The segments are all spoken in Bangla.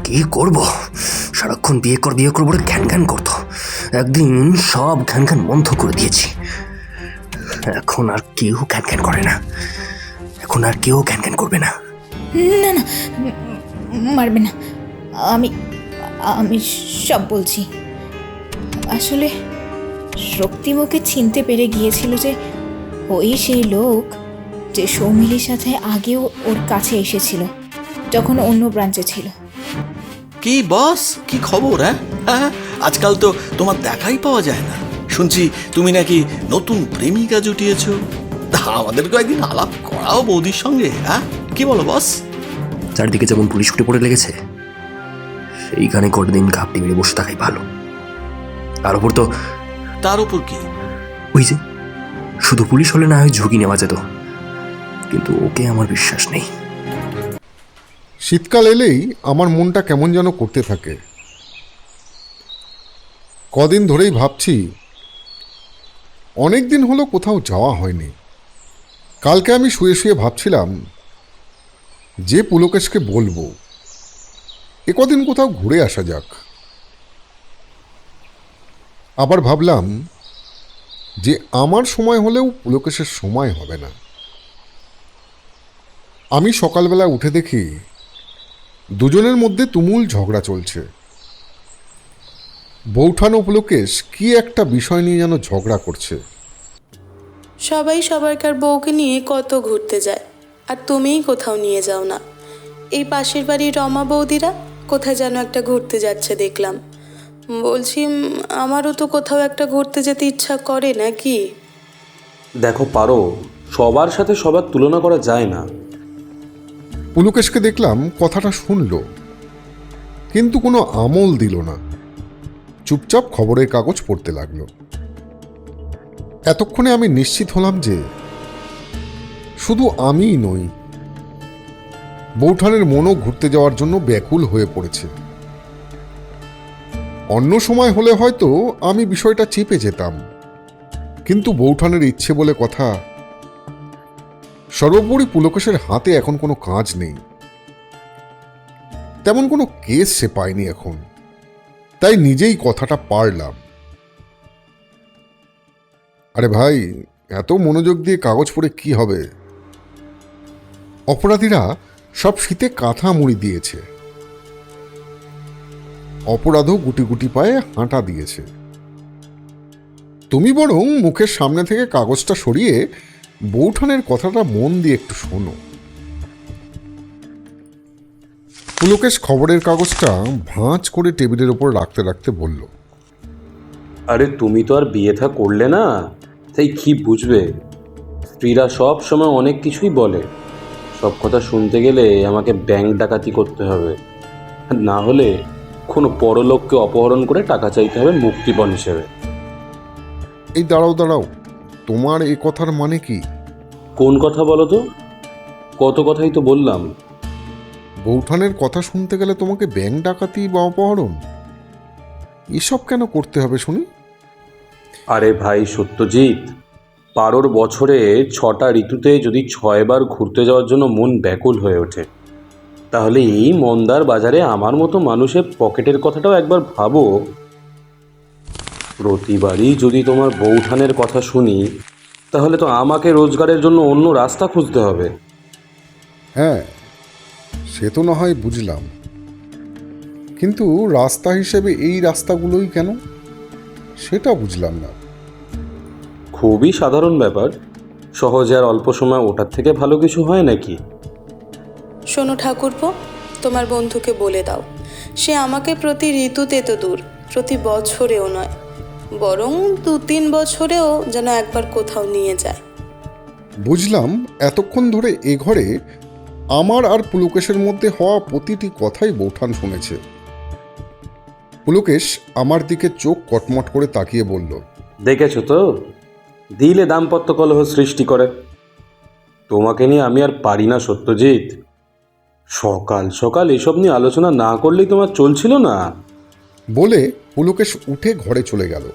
কি করব? সারাক্ষণ বিয়ে কর বলে ঘ্যান ঘ্যান করতো, একদিন সব ঘ্যান ঘ্যান বন্ধ করে দিয়েছি। এখন আর কেউ ঘ্যান ঘ্যান করে না, এখন আর কেউ ঘ্যান ঘ্যান করবে না। না না, মারবে না। আমি আমি সব বলছি। আসলে শক্তিমুখে চিনতে পেরে গিয়েছিল যে ওই সেই লোক যে সৌমিলির সাথে আগেও ওর কাছে এসেছিল যখন অন্য ব্রাঞ্চে ছিল। কি বস, কি খবর? হ্যাঁ, আজকাল তো তোমার দেখাই পাওয়া যায় না। শুনছি তুমি নাকি নতুন প্রেমিকা জুটিয়েছো। আমাদেরকে একদিন আলাপ করাও বৌদির সঙ্গে। হ্যাঁ, কি বলো বস? চারদিকে যেমন পুলিশ উঠে পড়ে লেগেছে, সেইখানে কটা দিন ঘাপটি মেরে বসে থাকাই ভালো। তার উপর কি? ওই যে, শুধু পুলিশ হলে না হয় ঝুঁকি নেওয়া যেত, কিন্তু ওকে আমার বিশ্বাস নেই। শীতকাল এলেই আমার মনটা কেমন যেন করতে থাকে। কদিন ধরেই ভাবছি, অনেক দিন হলো কোথাও যাওয়া হয়নি। কালকে আমি শুয়ে শুয়ে ভাবছিলাম যে পুলকেশকে বলবো এ কদিন কোথাও ঘুরে আসা যাক। আবার ভাবলাম যে আমার সময় হলেও পুলকেশের সময় হবে না। আমি সকালবেলা উঠে দেখি দুজনের মধ্যে তুমুল ঝগড়া চলছে। বৌঠান ও পুলকেশ কি একটা বিষয় নিয়ে যেন ঝগড়া করছে। সবাই সবারকার বউকে নিয়ে কত ঘুরতে যায়, আর তুমিই কোথাও নিয়ে যাও না। এই পাশের বাড়ির রমা বৌদিরা কোথায় যেন একটা ঘুরতে যাচ্ছে দেখলাম। বলছি, আমারও তো কোথাও একটা ঘুরতে যেতে ইচ্ছা করে নাকি। দেখো পারো, সবার সাথে সবার তুলনা করা যায় না। পুলকেশকে দেখলাম কথাটা শুনল, কিন্তু কোনো আমল দিল না। চুপচাপ খবরের কাগজ পড়তে লাগলো। এতক্ষণে আমি নিশ্চিত হলাম যে শুধু আমিই নই, বৌঠানের মনও ঘুরতে যাওয়ার জন্য ব্যাকুল হয়ে পড়েছে। অন্য সময় হলে হয়তো আমি বিষয়টা চেপে যেতাম, কিন্তু বৌঠানের ইচ্ছে বলে কথা। সর্বোপরি পুলকেশের হাতে এখন কোনো কাজ নেই, তেমন কোনো কেস সে পায়নি এখন, তাই নিজেই কথাটা পারলাম। আরে ভাই, এত মনোযোগ দিয়ে কাগজ পড়ে কি হবে? অপরাধীরা সব শীতে কাঁথা মুড়ি দিয়েছে, অপরাধও গুটি গুটি পায়ে হাঁটা দিয়েছে। তুমি বরং মুখের সামনে থেকে কাগজটা সরিয়ে বৌঠানের কথাটা মন দিয়ে একটু শোনো। পুলকেশ খবরের কাগজটা ভাঁজ করে টেবিলের ওপর রাখতে রাখতে বলল, আরে তুমি তো আর বিয়ে থা করলে না, তাই কি বুঝবে? স্ত্রীরা সব সময় অনেক কিছুই বলে। সব কথা শুনতে গেলে আমাকে ব্যাংক ডাকাতি করতে হবে, না হলে কোনো পরলোককে অপহরণ করে টাকা চাইতে হবে মুক্তিপণ হিসেবে। এই দাঁড়াও দাঁড়াও, তোমার এ কথার মানে কি? কোন কথা বলো তো? কত কথাই তো বললাম। বৌঠানের কথা শুনতে গেলে তোমাকে ব্যাংক ডাকাতি বা অপহরণ এসব কেন করতে হবে শুনি? আরে ভাই সত্যজিৎ, পারোর বছরে 6টা ঋতুতে যদি 6 বার ঘুরতে যাওয়ার জন্য মন ব্যাকুল হয়ে ওঠে, তাহলে এই মন্দার বাজারে আমার মতো মানুষের পকেটের কথাটাও একবার ভাবো। প্রতিবারই যদি তোমার বৌঠানের কথা শুনি, তাহলে তো আমাকে রোজগারের জন্য অন্য রাস্তা খুঁজতে হবে। হ্যাঁ, সে তো না হয় বুঝলাম, কিন্তু রাস্তা হিসেবে এই রাস্তাগুলোই কেন সেটা বুঝলাম না। খুবই সাধারণ ব্যাপার, সহজে আর অল্প সময় ওটার থেকে ভালো কিছু হয় নাকি? শোনো ঠাকুরপো, তোমার বন্ধুকে বলে দাও সে আমাকে প্রতি ঋতুতে তো দূর, প্রতি বছরেও নয়, বরং 2-3 বছরেও যেন একবার কোথাও নিয়ে যায়। বুঝলাম এতক্ষণ ধরে এ ঘরে আমার আর পুলকেশের মধ্যে হওয়া প্রতিটি কথাই বৌঠান শুনেছে। পুলকেশ আমার দিকে চোখ কটমট করে তাকিয়ে বলল, দেখেছো তো, দিলে দাম্পত্য কলহ সৃষ্টি করে। তোমাকে নিয়ে আমি আর পারি না সত্যজিৎ। সকাল সকাল এসব নিয়ে আলোচনা না করলেই তোমার চলছিল না। বলে পুলকেশ উঠে ঘরে চলে গেল।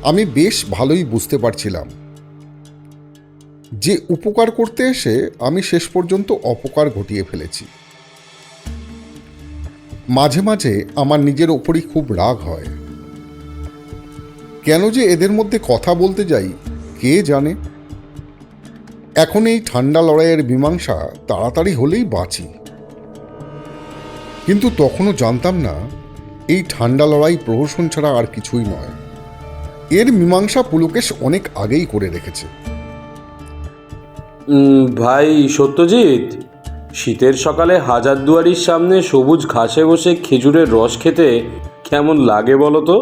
আমি বেশ ভালোই বুঝতে পারছিলাম যে উপকার করতে এসে আমি শেষ পর্যন্ত অপকার ঘটিয়ে ফেলেছি। মাঝে মাঝে আমার নিজের ওপরই খুব রাগ হয়। কেন যে এদের মধ্যে কথা বলতে যাই কে জানে। এখন এই ঠান্ডা লড়াইয়ের মীমাংসা তাড়াতাড়ি হলেই বাঁচি, কিন্তু তখনও জানতাম না এই ঠান্ডা লড়াই প্রহসন ছাড়া আর কিছুই নয়। এর মীমাংসা পুলকেশ অনেক আগেই করে রেখেছে। ভাই সত্যজিৎ, শীতের সকালে হাজারদুয়ারির সামনে সবুজ ঘাসে বসে খেজুরের রস খেতে কেমন লাগে বলো তো?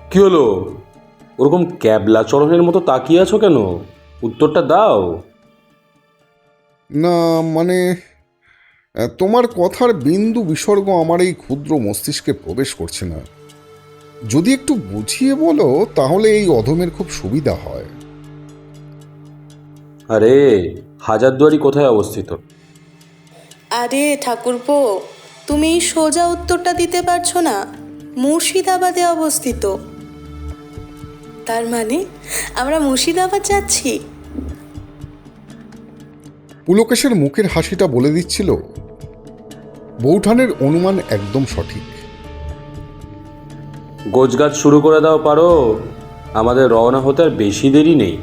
কি হলো, ওরকম ক্যাবলা চরণের মতো তাকিয়ে আছো কেন? উত্তরটা দাও। না মানে, তোমার কথার বিন্দু বিসর্গ আমার এই ক্ষুদ্র মস্তিষ্কে প্রবেশ করছে না। যদি একটু বুঝিয়ে বলো তাহলে এই অধমের খুব সুবিধা হয়। আরে হাজারদুয়ারি কোথায় অবস্থিত? আরে ঠাকুরপো, তুমি এই সোজা উত্তরটা দিতে পারছো না? মুর্শিদাবাদে অবস্থিত। তার মানে আমরা মুর্শিদাবাদ যাচ্ছি? পুলকেশের মুখের হাসিটা বলে দিচ্ছিল বৌঠানের অনুমান একদম সঠিক। গোছগাছ শুরু করে দাও পারো, আমাদের রওনা হতে আর বেশি দেরি নেই,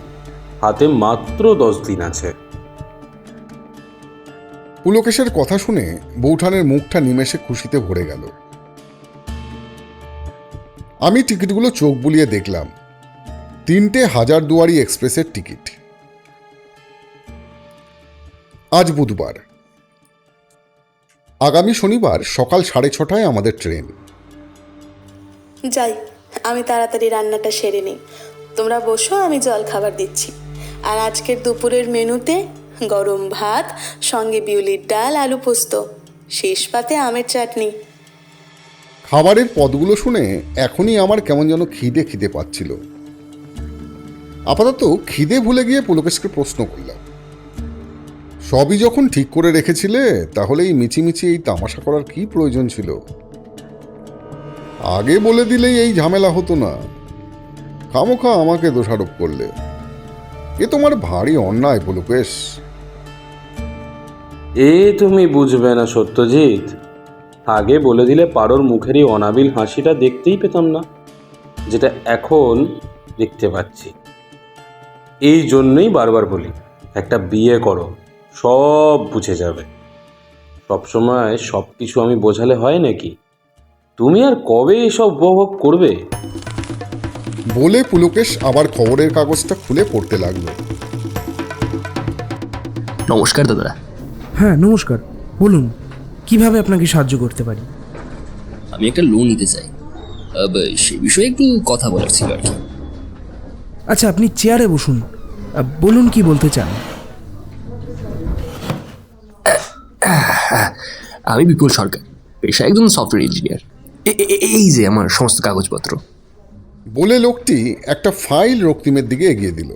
হাতে মাত্র 10 দিন আছে। পুলকেশের কথা শুনে বৌঠানের মুখটা নিমেষে খুশিতে ভরে গেল। আমি টিকিটগুলো চোখ বুলিয়ে দেখলাম। 3টে হাজারদুয়ারি এক্সপ্রেসের টিকিট। আজ বুধবার, আগামী শনিবার সকাল 6:30টায় আমাদের ট্রেন। যাই, আমি তাড়াতাড়ি রান্নাটা সেরে নিই। তোমরা বসো, আমি জল খাবার দিচ্ছি। আর আজকের দুপুরের মেনুতে গরম ভাত, সঙ্গে বিউলির ডাল, আলু পোস্ত, শেষ পাতে আমের চাটনি। খাবারের পদগুলো শুনে এখনই আমার কেমন যেন খিদে খিদে পাচ্ছিল। আপাতত খিদে ভুলে গিয়ে পুলকেশকে প্রশ্ন করলাম, সবই যখন ঠিক করে রেখেছিলে তাহলে এই মিছিমিছি এই তামাশা করার কি প্রয়োজন ছিল? আগে বলে দিলেই এই ঝামেলা হতো না। খামোখা আমাকে দোষারোপ করলে। এ তোমার ভারী অন্যায় পুলকেশ। তুমি বুঝবে না সত্যজিৎ, আগে বলে দিলে পারোর মুখের এই অনাবিল হাসিটা দেখতেই পেতাম না, যেটা এখন দেখতে পাচ্ছি। এই জন্যই বারবার বলি, একটা বিয়ে করো, সব বুঝে যাবে। সবসময় সব কিছু আমি বোঝালে হয় নাকি? তুমি আর কবে এসব উপভোগ করবে? বলে পুলকেশ আবার খবরের কাগজটা খুলে পড়তে লাগলো। নমস্কার দাদা। হ্যাঁ নমস্কার, বলুন কিভাবে আপনাকে সাহায্য করতে পারি? আমি একটা লোন নিতে চাই, সে বিষয়ে একটু কথা বলার ছিল আর কি। আচ্ছা আপনি চেয়ারে বসুন, বলুন কি বলতে চান। আমি বিপুল সরকার, পেশা একজন সফটওয়্যার ইঞ্জিনিয়ার। এই যে আমার সমস্ত কাগজপত্র। বলে লোকটি একটা ফাইল রক্তিমের দিকে এগিয়ে দিল।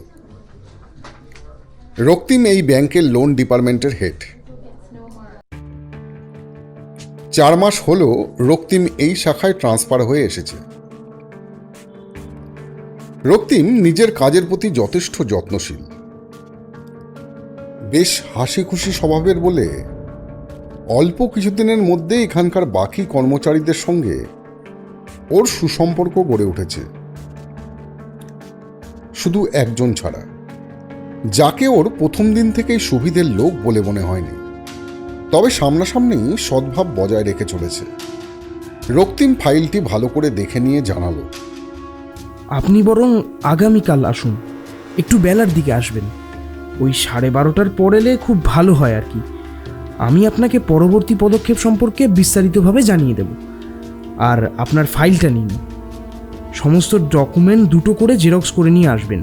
রক্তিম এই ব্যাংকের লোন ডিপার্টমেন্টের হেড। 4 মাস হলো রক্তিম এই শাখায় ট্রান্সফার হয়ে এসেছে। রক্তিম নিজের কাজের প্রতি যথেষ্ট যত্নশীল, বেশ হাসি খুশি স্বভাবের বলে অল্প কিছুদিনের মধ্যে এখানকার বাকি কর্মচারীদের সঙ্গে ওর সুসম্পর্ক গড়ে উঠেছে, শুধু একজন ছাড়া, যাকে ওর প্রথম দিন থেকেই সুবিধের লোক বলে মনে হয়নি। তবে সামনাসামনি সদ্ভাব বজায় রেখে চলেছে। রক্তিম ফাইলটি ভালো করে দেখে নিয়ে জানালো, আপনি বরং আগামীকাল আসুন, একটু বেলার দিকে আসবেন। ওই 12:30টার পর এলে খুব ভালো হয় আর কি। আমি আপনাকে পরবর্তী পদক্ষেপ সম্পর্কে বিস্তারিতভাবে জানিয়ে দেব। আর আপনার ফাইলটা নিন, সমস্ত ডকুমেন্ট 2টো করে জেরক্স করে নিয়ে আসবেন।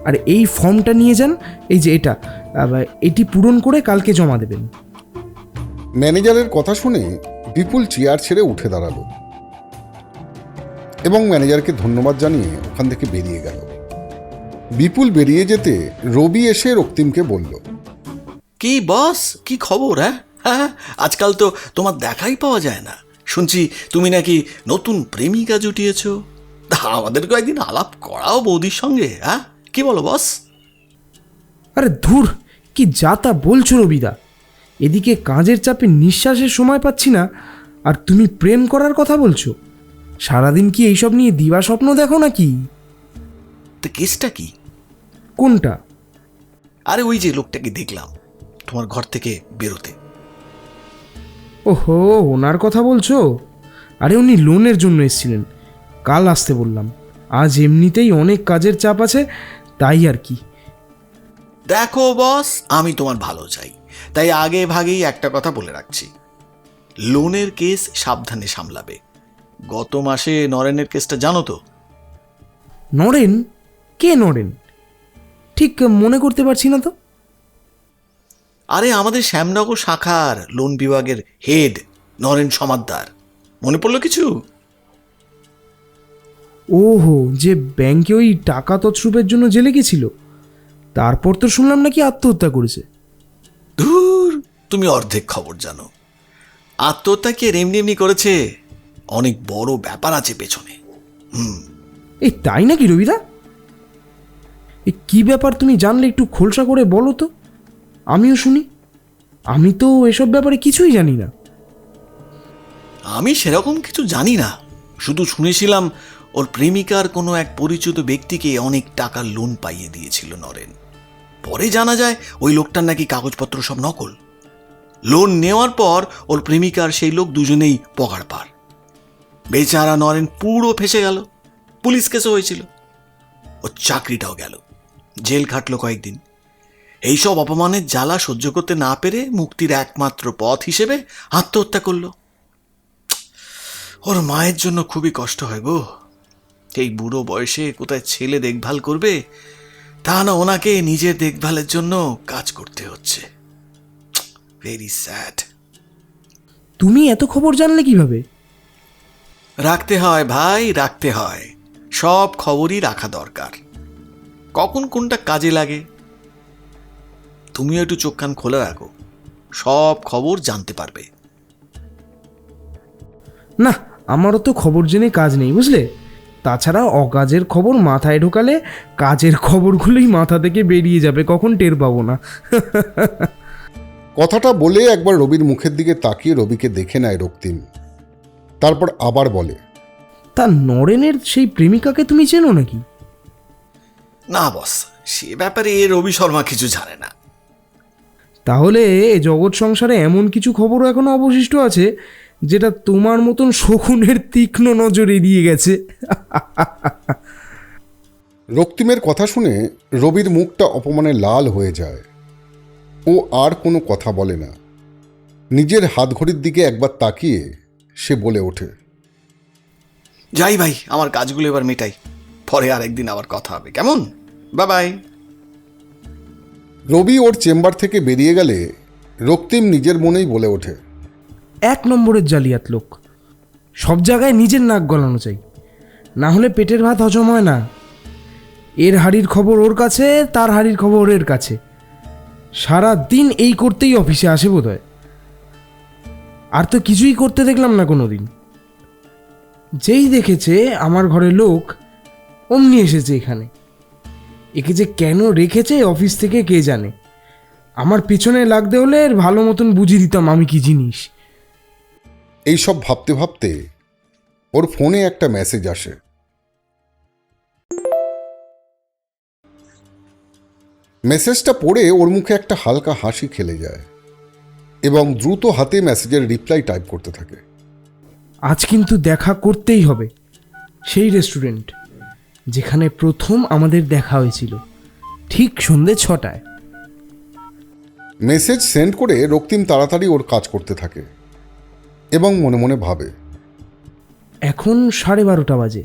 আর এই ফর্মটা নিয়ে যান, এই যে এটি পূরণ করে কালকে জমা দেবেন। ম্যানেজারের কথা শুনে বিপুল চেয়ার ছেড়ে উঠে দাঁড়ালো এবং ম্যানেজারকে ধন্যবাদ জানিয়ে ওখান থেকে বেরিয়ে গেল। বিপুল বেরিয়ে যেতে রবি এসে রক্তিমকে বলল, কি বস, কি খবর? হ্যাঁ, আজকাল তো তোমার দেখাই পাওয়া যায় না। শুনছি তুমি নাকি নতুন প্রেমিকা জুটিয়েছ। আমাদের কয়েকদিন আলাপ করাও বৌদির সঙ্গে। কি বলো বস? আরে ধুর, কি যা তা বলছো রবিদা। এদিকে কাজের চাপে নিঃশ্বাসের সময় পাচ্ছি না, আর তুমি প্রেম করার কথা বলছো? সারাদিন কি এইসব নিয়ে দিবা স্বপ্ন দেখো নাকি? তো কেসটা কি? কোনটা? আরে ওই যে লোকটাকে দেখলাম তোমার ঘর থেকে বেরোতে। ওহো, ওনার কথা বলছো? আরে উনি লোনের জন্য এসেছিলেন, কাল আসতে বললাম। আজ এমনিতেই অনেক কাজের চাপ আছে, তাই আর কি। দেখো বস, আমি তোমার ভালো চাই, তাই আগে ভাগেই একটা কথা বলে রাখছি, লোনের কেস সাবধানে সামলাবে। গত মাসে নরেনের কেসটা জানো তো? নরেন? কে নরেন? ঠিক মনে করতে পারছি না তো। আরে আমাদের শ্যামনগর শাখার লোন বিভাগের হেড নরেন সমাদ্দার, মনে পড়লো কিছু? ওহো, যে ব্যাংকে ওই টাকা তছরূপের জন্য জেলে গেছিল, তারপর তো শুনলাম নাকি আত্মহত্যা করেছে। ধুর, তুমি অর্ধেক খবর জানো। আত্মহত্যা কি আর এমনি এমনি করেছে? অনেক বড় ব্যাপার আছে পেছনে। এই তাই নাকি রবিদা? এই কি ব্যাপার, তুমি জানলে একটু খোলসা করে বলো তো, আমিও শুনি। আমি তো এসব ব্যাপারে কিছুই জানি না। আমি সেরকম কিছু জানি না, শুধু শুনেছিলাম ওর প্রেমিকার কোনো এক পরিচিত ব্যক্তিকে অনেক টাকার লোন পাইয়ে দিয়েছিল নরেন। পরে জানা যায় ওই লোকটার নাকি কাগজপত্র সব নকল। লোন নেওয়ার পর ওর প্রেমিকার সেই লোক দুজনেই পগার পার। বেচারা নরেন পুরো ফেসে গেল, পুলিশ কেসও হয়েছিল, ওর চাকরিটাও গেল, জেল খাটলো কয়েকদিন। এইসব অপমানের জ্বালা সহ্য করতে না পেরে মুক্তির একমাত্র পথ হিসেবে আত্মহত্যা করলো। ওর মায়ের জন্য খুবই কষ্ট হয় গো। এই বুড়ো বয়সে কোথায় ছেলে দেখভাল করবে, তা না ওনাকে নিজের দেখভালের জন্য কাজ করতে হচ্ছে। Very sad. তুমি এত খবর জানলে কিভাবে? রাখতে হয় ভাই, রাখতে হয়। সব খবরই রাখা দরকার, কখন কোনটা কাজে লাগে। তুমিও একটু চোখ কান খোলা রাখো, সব খবর জানতে পারবে। না, আমারও তো খবর জেনে কাজ নেই, বুঝলে। তাছাড়া অকাজের খবর মাথায় ঢোকালে কাজের খবরগুলোই মাথা থেকে বেরিয়ে যাবে, কখন টের পাবো না। কথাটা বলে একবার রবির মুখের দিকে তাকিয়ে রবিকে দেখে নেয় রক্তিম। তারপর আবার বলে, তা নরেনের সেই প্রেমিকাকে তুমি চেনো নাকি? না বস, সে ব্যাপারে রবি শর্মা কিছু জানে না। তাহলে এ জগৎ সংসারে এমন কিছু খবরও এখনো অবশিষ্ট আছে যেটা তোমার মতন শকুনের তীক্ষ্ণ নজর এড়িয়ে গেছে। রক্তিমের কথা শুনে রবির মুখটা অপমানে লাল হয়ে যায়। ও আর কোনো কথা বলে না। নিজের হাতঘড়ির দিকে একবার তাকিয়ে সে বলে ওঠে, যাই ভাই, আমার কাজগুলো এবার মেটাই, পরে আর একদিন আবার কথা হবে, কেমন? Bye bye. রবি ওর চেম্বার থেকে বেরিয়ে গেলে রক্তিম নিজের মনেই বলে ওঠে, 1 নম্বরের জালিয়াত লোক। সব জায়গায় নিজের নাক গলানো চাই, না হলে পেটের ভাত হজম হয় না। এর হাড়ির খবর ওর কাছে, তার হাড়ির খবর এর কাছে। সারা দিন এই করতেই অফিসে আসে বোধহয়। আর তো কিছুই করতে দেখলাম না কোনো দিন। যেই দেখেছে আমার ঘরে লোক, অমনি এসেছে এখানে। একে যে কেন রেখেছে অফিস থেকে কে জানে। আমার পিছনে লাগতে হলে এর ভালো মতন বুঝিয়ে দিতাম আমি কি জিনিস। এইসব ভাবতে ভাবতে ওর ফোনে একটা মেসেজ আসে। মেসেজটা পড়ে ওর মুখে একটা হালকা হাসি খেলে যায় এবং দ্রুত হাতে মেসেজের রিপ্লাই টাইপ করতে থাকে। আজ কিন্তু দেখা করতেই হবে সেই রেস্টুরেন্ট যেখানে প্রথম আমাদের দেখা হয়েছিল, ঠিক সন্ধ্যে 6টায়। মেসেজ সেন্ড করে রক্তিম তাড়াতাড়ি ওর কাজ করতে থাকে এবং মনে মনে ভাবে, এখন 12:30 বাজে।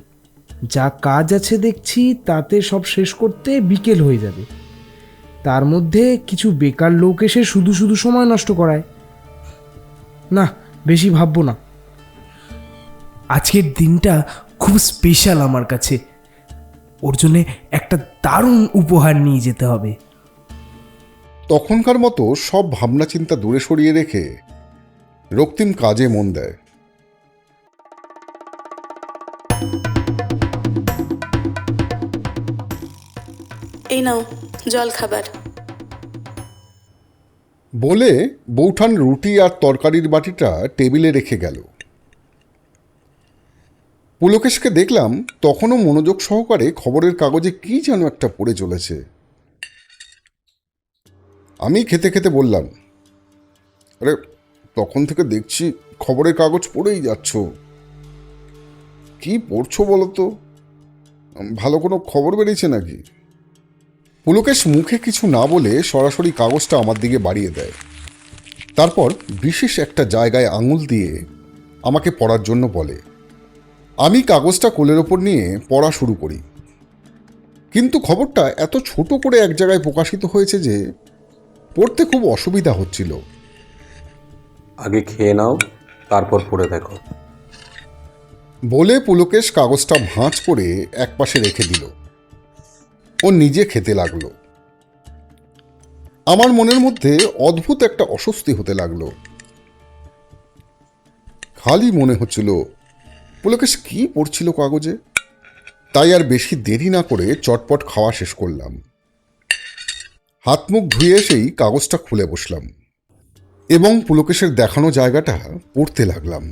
যা কাজ আছে দেখছি তাতে সব শেষ করতে বিকেল হয়ে যাবে। তার মধ্যে কিছু বেকার লোক এসে শুধু শুধু সময় নষ্ট করায়। না, বেশি ভাববো না। আজকের দিনটা খুব স্পেশাল আমার কাছে। ওর জন্যে একটা দারুণ উপহার নিয়ে যেতে হবে। তখনকার মতো সব ভাবনা চিন্তা দূরে সরিয়ে রেখে রক্তিম কাজে মন দেয়। এই নাও জল খাবার। বলে বৌঠান রুটি আর তরকারির বাটিটা টেবিলে রেখে গেল। পুলকেশকে দেখলাম তখনও মনোযোগ সহকারে খবরের কাগজে কি যেন একটা পড়ে চলেছে। আমি খেতে খেতে বললাম, আরে তখন থেকে দেখছি খবরের কাগজ পড়েই যাচ্ছ, কি পড়ছো বলো তো? ভালো কোনো খবর বেরিয়েছে নাকি? পুলকেশ মুখে কিছু না বলে সরাসরি কাগজটা আমার দিকে বাড়িয়ে দেয়। তারপর বিশেষ একটা জায়গায় আঙুল দিয়ে আমাকে পড়ার জন্য বলে। আমি কাগজটা কোলের ওপর নিয়ে পড়া শুরু করি, কিন্তু খবরটা এত ছোট করে এক জায়গায় প্রকাশিত হয়েছে যে পড়তে খুব অসুবিধা হচ্ছিল। আগে খেয়ে নাও, তারপর পড়ে দেখো। বলে পুলকেশ কাগজটা ভাঁজ করে একপাশে রেখে দিল। ও নিজে খেতে লাগলো। আমার মনের মধ্যে অদ্ভুত একটা অস্বস্তি হতে লাগলো। খালি মনে হচ্ছিল পুলকেশ কি পড়ছিল কাগজে। তাই আর বেশি দেরি না করে চটপট খাওয়া শেষ করলাম। হাত মুখ ধুয়ে এসেই কাগজটা খুলে বসলাম এবং পুলকেশের দেখানো জায়গাটা পড়তে লাগলাম।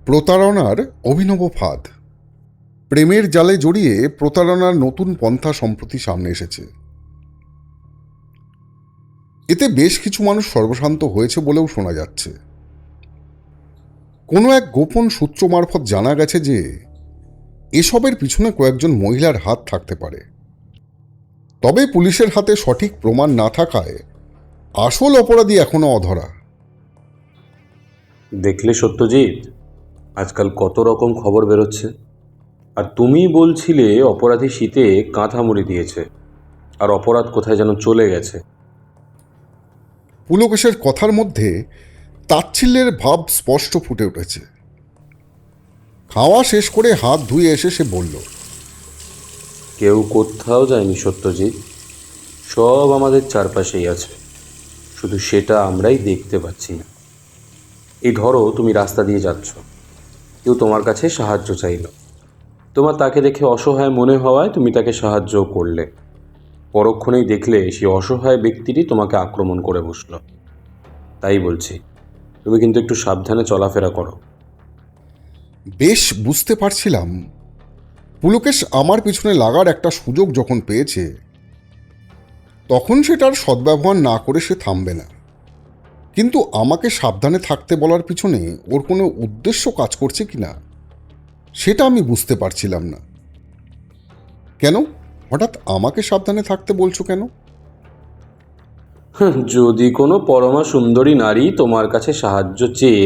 প্রতারণার অভিনব ফাঁদ, প্রেমের জালে জড়িয়ে প্রতারণার নতুন পন্থা সম্প্রতি সামনে এসেছে। এতে বেশ কিছু মানুষ সর্বশান্ত হয়েছে বলেও শোনা যাচ্ছে। কোনো এক গোপন সূত্র মারফত জানা গেছে যে এসবের পিছনে কয়েকজন মহিলার হাত থাকতে পারে। তবে পুলিশের হাতে সঠিক প্রমাণ না থাকায় আসল অপরাধী এখনো অধরা। দেখলে সত্যজিৎ, আজকাল কত রকম খবর বেরোচ্ছে। আর তুমি বলছিলে অপরাধী শীতে কাঁথা মুড়ি দিয়েছে, আর অপরাধ কোথায় যেন চলে গেছে। পুলকেশের কথার মধ্যে তাচ্ছিল্যের ভাব স্পষ্ট ফুটে উঠেছে। খাওয়া শেষ করে হাত ধুয়ে এসে সে বলল, কেউ কোথাও যায়নি সত্যজিৎ, সব আমাদের চারপাশেই আছে, শুধু সেটা আমরাই দেখতে পাচ্ছি না। এই ধরো, তুমি রাস্তা দিয়ে যাচ্ছ, কেউ তোমার কাছে সাহায্য চাইল, তোমার তাকে দেখে অসহায় মনে হওয়ায় তুমি তাকে সাহায্য করলে। পরক্ষণেই দেখলে সেই অসহায় ব্যক্তিটি তোমাকে আক্রমণ করে বসল। তাই বলছি, তুমি কিন্তু একটু সাবধানে চলাফেরা করো। বেশ বুঝতে পারছিলাম পুলকেশ আমার পিছনে লাগার একটা সুযোগ যখন পেয়েছে তখন সেটার সদ্ব্যবহার না করে সে থামবে না। কিন্তু আমাকে সাবধানে থাকতে বলার পিছনে ওর কোনো উদ্দেশ্য কাজ করছে কিনা সেটা আমি বুঝতে পারছিলাম না। কেন হঠাৎ আমাকে সাবধানে থাকতে বলছো কেন? যদি কোনো পরমা সুন্দরী নারী তোমার কাছে সাহায্য চেয়ে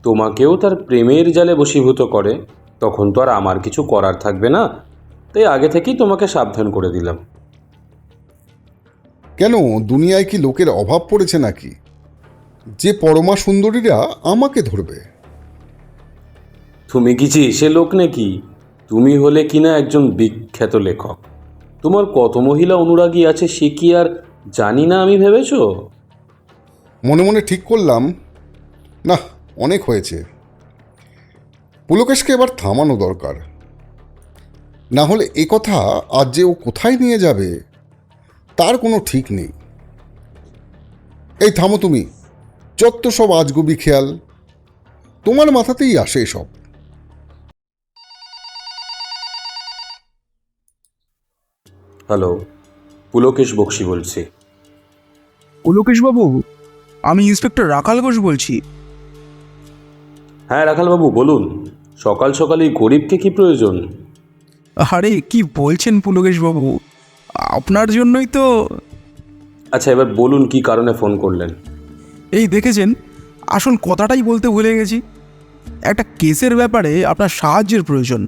তোমাকেও তার প্রেমের জালে বশীভূত করে, তখন তো আর আমার কিছু করার থাকবে না। তাই আগে থেকেই তোমাকে সাবধান করে দিলাম। কেন দুনিয়ায় কি লোকের অভাব পড়েছে নাকি যে পরমা সুন্দরীরা আমাকে ধরবে? তুমি কি সে লোক নাকি? তুমি হলে কিনা একজন বিখ্যাত লেখক। তোমার কত মহিলা অনুরাগী আছে সে কি আর জানি না আমি ভেবেছো? মনে মনে ঠিক করলাম, না অনেক হয়েছে, পুলকেশকে এবার থামানো দরকার। না হলে এ কথা আজ যে ও কোথায় নিয়ে যাবে তার কোনো ঠিক নেই। এই থামো তুমি, যত সব আজগুবি খেয়াল তোমার মাথাতেই আসে সব। হ্যালো, পুলকেশ বক্সি বলছি। পুলকেশবাবু, আমি ইন্সপেক্টর রাখাল ঘোষ বলছি। হ্যাঁ রাখালবাবু বলুন, সকাল সকাল এই গরিবকে কি প্রয়োজন? আরে কি বলছেন পুলকেশবাবু, আপনার জন্যই তো। আচ্ছা এবার বলুন কি কারণে ফোন করলেন? এই দেখেছেন, আসল কথাটাই বলতে ভুলে গেছি। একটা কেসের ব্যাপারে আপনার সাহায্যের প্রয়োজন।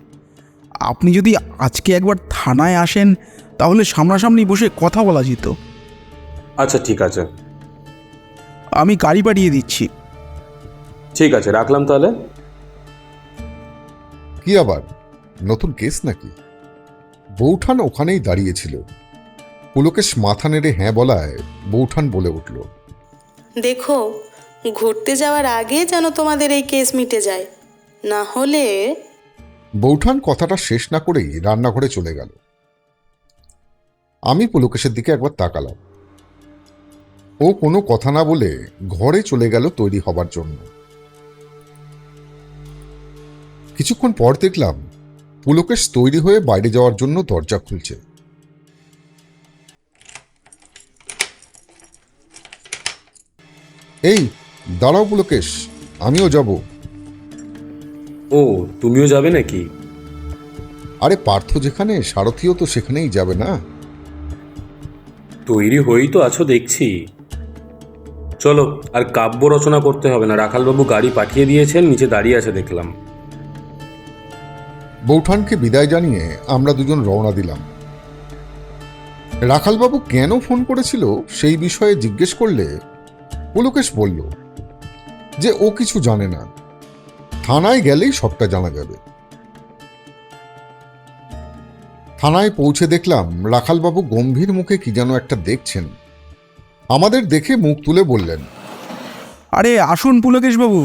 আপনি যদি আজকে একবার থানায় আসেন তাহলে সামনাসামনি বসে কথা বলা যেত। আচ্ছা ঠিক আছে। আমি গাড়ি পাঠিয়ে দিচ্ছি। ঠিক আছে, রাখলাম তাহলে। কি আবার নতুন কেস নাকি? বৌঠান ওখানেই দাঁড়িয়েছিল। পুলকেশ মাথা নেড়ে হ্যাঁ বলায় বৌঠান বলে উঠল, দেখো, ঘুরতে যাওয়ার আগে যেন তোমাদের এই কেস মিটে যায়, না হলে। বৌঠান কথাটা শেষ না করেই রান্নাঘরে চলে গেল। আমি পুলকেশের দিকে একবার তাকালাম। ও কোনো কথা না বলে ঘরে চলে গেল তৈরি হবার জন্য। কিছুক্ষণ পর দেখলাম পুলকেশ তৈরি হয়ে বাইরে যাওয়ার জন্য দরজা খুলছে। এই দাঁড়াও পুলকেশ, আমিও যাব। ও, তুমিও যাবে নাকি? আরে পার্থ যেখানে সারথীও তো সেখানেই যাবে না? তৈরি হয়েই তো আছো দেখছি। চলো, আর কাব্য রচনা করতে হবে না, রাখালবাবু গাড়ি পাঠিয়ে দিয়েছেন, নিচে দাঁড়িয়ে আছে দেখলাম। বৌঠানকে বিদায় জানিয়ে আমরা দুজন রওনা দিলাম। রাখালবাবু কেন ফোন করেছিল সেই বিষয়ে জিজ্ঞেস করলে পুলকেশ বলল যে ও কিছু জানে না, থানায় গেলেই সবটা জানা যাবে। থানায় পৌঁছে দেখলাম রাখালবাবু গম্ভীর মুখে কি যেন একটা দেখছেন। আমাদের দেখে মুখ তুলে বললেন, আরে আসুন পুলকেশবাবু,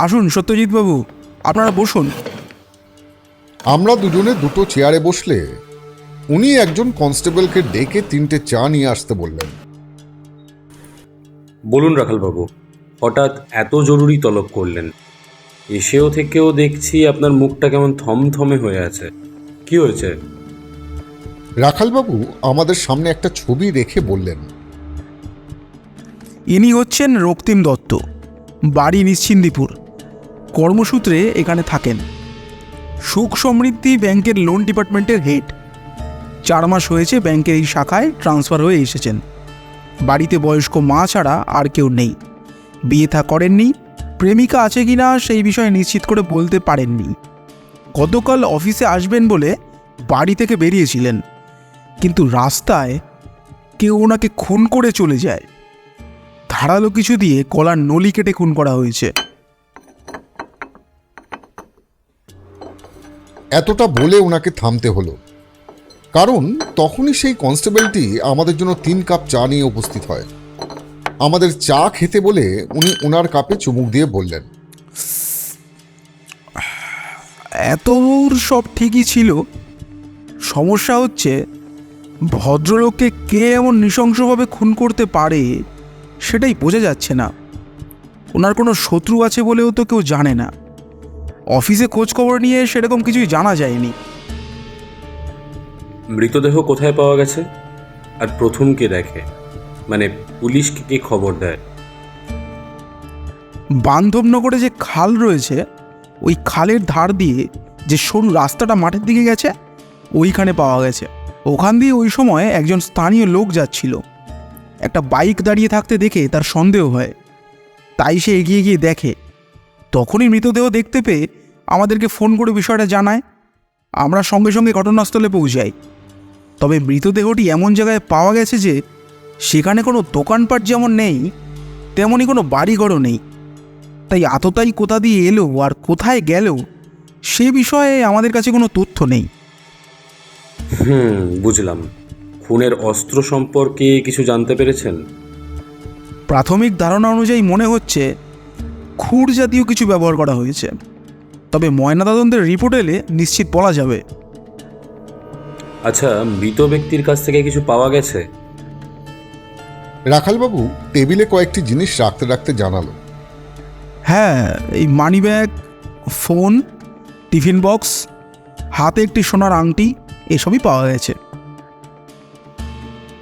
আসুন সত্যজিৎবাবু, আপনারা বসুন। আমরা দুজনে দুটো চেয়ারে বসলে উনি একজন কনস্টেবলকে ডেকে 3টে চা নিয়ে আসতে বললেন। বলুন রাখালবাবু, হঠাৎ এত জরুরি তলব করলেন? এসেও থেকেও দেখছি আপনার মুখটা কেমন থমথমে হয়ে আছে, কি হয়েছে? রাখালবাবু আমাদের সামনে একটা ছবি রেখে বললেন, ইনি হচ্ছেন রক্তিম দত্ত, বাড়ি নিশ্চিন্দিপুর, কর্মসূত্রে এখানে থাকেন। সুখ সমৃদ্ধি ব্যাংকের লোন ডিপার্টমেন্টের হেড। 4 মাস হয়েছে ব্যাংকের এই শাখায় ট্রান্সফার হয়ে এসেছেন। বাড়িতে বয়স্ক মা ছাড়া আর কেউ নেই। বিয়ে থা করেননি, প্রেমিকা আছে কিনা সেই বিষয়ে নিশ্চিত করে বলতে পারেননি। গতকাল অফিসে আসবেন বলে বাড়ি থেকে বেরিয়েছিলেন, কিন্তু রাস্তায় কেউ ওনাকে খুন করে চলে যায়। ধারালো কিছু দিয়ে গলার নলি কেটে খুন করা হয়েছে। এতটা বলে ওনাকে থামতে হলো, কারণ তখনই সেই কনস্টেবলটি আমাদের জন্য 3 কাপ চা নিয়ে উপস্থিত হয়। আমাদের চা খেতে বলে উনি ওনার কাপে চুমুক দিয়ে বললেন, এত সব ঠিকই ছিল, সমস্যা হচ্ছে ভদ্রলোককে কে এমন নৃশংসভাবে খুন করতে পারে সেটাই বোঝা যাচ্ছে না। ওনার কোনো শত্রু আছে বলেও তো কেউ জানে না। অফিসে খোঁজখবর নিয়ে সেরকম কিছুই জানা যায়নি। মৃতদেহ কোথায় পাওয়া গেছে? আর প্রথম কে দেখে, মানে পুলিশকে কে খবর দেয়? বান্ধবনগরে যে খাল রয়েছে, ওই খালের ধার দিয়ে যে সরু রাস্তাটা মাঠের দিকে গেছে, ওইখানে পাওয়া গেছে। ওখান দিয়ে ওই সময় একজন স্থানীয় লোক যাচ্ছিল। একটা বাইক দাঁড়িয়ে থাকতে দেখে তার সন্দেহ হয়, তাই সে এগিয়ে গিয়ে দেখে। তখনই মৃতদেহ দেখতে পেয়ে আমাদেরকে ফোন করে বিষয়টা জানায়। আমরা সঙ্গে সঙ্গে ঘটনাস্থলে পৌঁছাই। তবে মৃতদেহটি এমন জায়গায় পাওয়া গেছে যে সেখানে কোনো দোকানপাট যেমন নেই, তেমনই কোনো বাড়িঘরও নেই। তাই আততায়ী কোথা দিয়ে এলো আর কোথায় গেল সে বিষয়ে আমাদের কাছে কোনো তথ্য নেই। বুঝলাম। খুনের অস্ত্র সম্পর্কে কিছু জানতে পেরেছেন? প্রাথমিক ধারণা অনুযায়ী মনে হচ্ছে খুর জাতীয় কিছু ব্যবহার করা হয়েছে, তবে ময়নাতদন্তের রিপোর্ট এলে নিশ্চিত বলা যাবে। আচ্ছা, মৃত ব্যক্তির কাছ থেকে কিছু পাওয়া গেছে? রাখালবাবু টেবিলে কয়েকটি জিনিস রাখতে রাখতে জানালো, হ্যাঁ, এই মানিব্যাগ, ফোন, টিফিন বক্স, হাতে একটি সোনার আংটি, এসবই পাওয়া গেছে।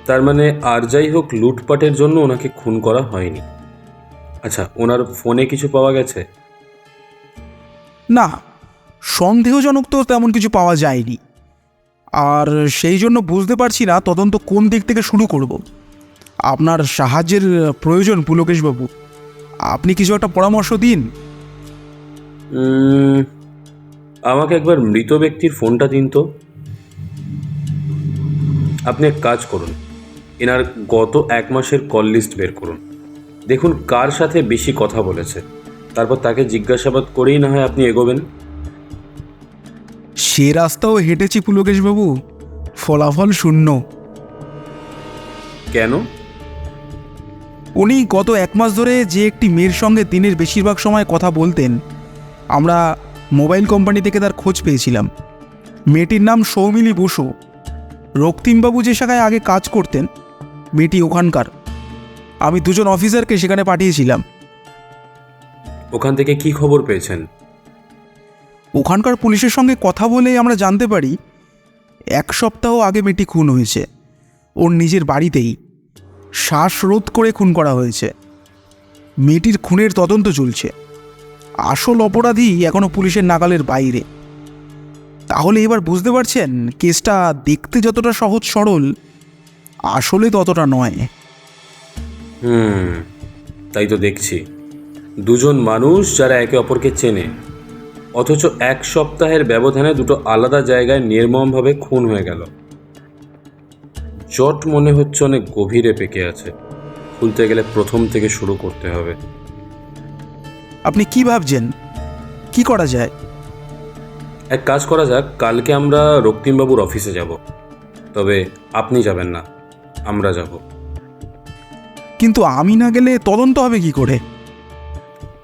তার মানে আর যাই হোক, লুটপাটের জন্য ওনাকে খুন করা হয়নি। আচ্ছা, ওনার ফোনে কিছু পাওয়া গেছে? না, সন্দেহজনক তো তেমন কিছু পাওয়া যায়নি। আর সেই জন্য বুঝতে পারছি না তদন্ত কোন দিক থেকে শুরু করব। আপনার সাহায্যের প্রয়োজন পুলকেশবাবু, আপনি কিছু একটা পরামর্শ দিন। আমাকে একবার মৃত ব্যক্তির ফোনটা দিন তো। আপনি এক কাজ করুন, এনার গত 1 মাসের কল লিস্ট বের করুন, দেখুন কার সাথে বেশি কথা বলেছে, তারপর তাকে জিজ্ঞাসাবাদ করেই না হয় আপনি এগোবেন। সে রাস্তাও হেঁটেছি পুলকেশবাবু, ফলাফল শূন্য। কেন? উনি গত 1 মাস ধরে যে একটি মেয়ের সঙ্গে দিনের বেশিরভাগ সময় কথা বলতেন, আমরা মোবাইল কোম্পানি থেকে তার খোঁজ পেয়েছিলাম। মেয়েটির নাম সৌমিলি বসু। রক্তিমবাবু যে শাখায় আগে কাজ করতেন, মেয়েটি ওখানকার। আমি 2 জন অফিসারকে সেখানে পাঠিয়েছিলাম। ওখান থেকে কি খবর পেয়েছেন? ওখানকার পুলিশের সঙ্গে কথা বলে আমরা জানতে পারি 1 সপ্তাহ আগে মেয়েটি খুন হয়েছে, ওর নিজের বাড়িতেই। শ্বাসরোধ করে খুন করা হয়েছে। মেয়েটির খুনের তদন্ত চলছে। আসল অপরাধী এখনো পুলিশের নাগালের বাইরে। তাহলে এবার বুঝতে পারছেন কেসটা দেখতে যতটা সহজ সরল, আসলে ততটা নয়। তাই তো দেখছি। 2 জন মানুষ যারা একে অপরকে চেনে, অথচ 1 সপ্তাহের ব্যবধানে 2টো আলাদা জায়গায় নির্মমভাবে খুন হয়ে গেল। জট মনে হচ্ছে অনেক গভীরে পেকে আছে। খুলতে গেলে প্রথম থেকে শুরু করতে হবে। আপনি কি ভাবছেন, কি করা যায়? এক কাজ করা যাক, কালকে আমরা রক্তিমবাবুর অফিসে যাব। তবে আপনি যাবেন না, আমরা যাব। কিন্তু আমি না গেলে তদন্ত হবে কি করে?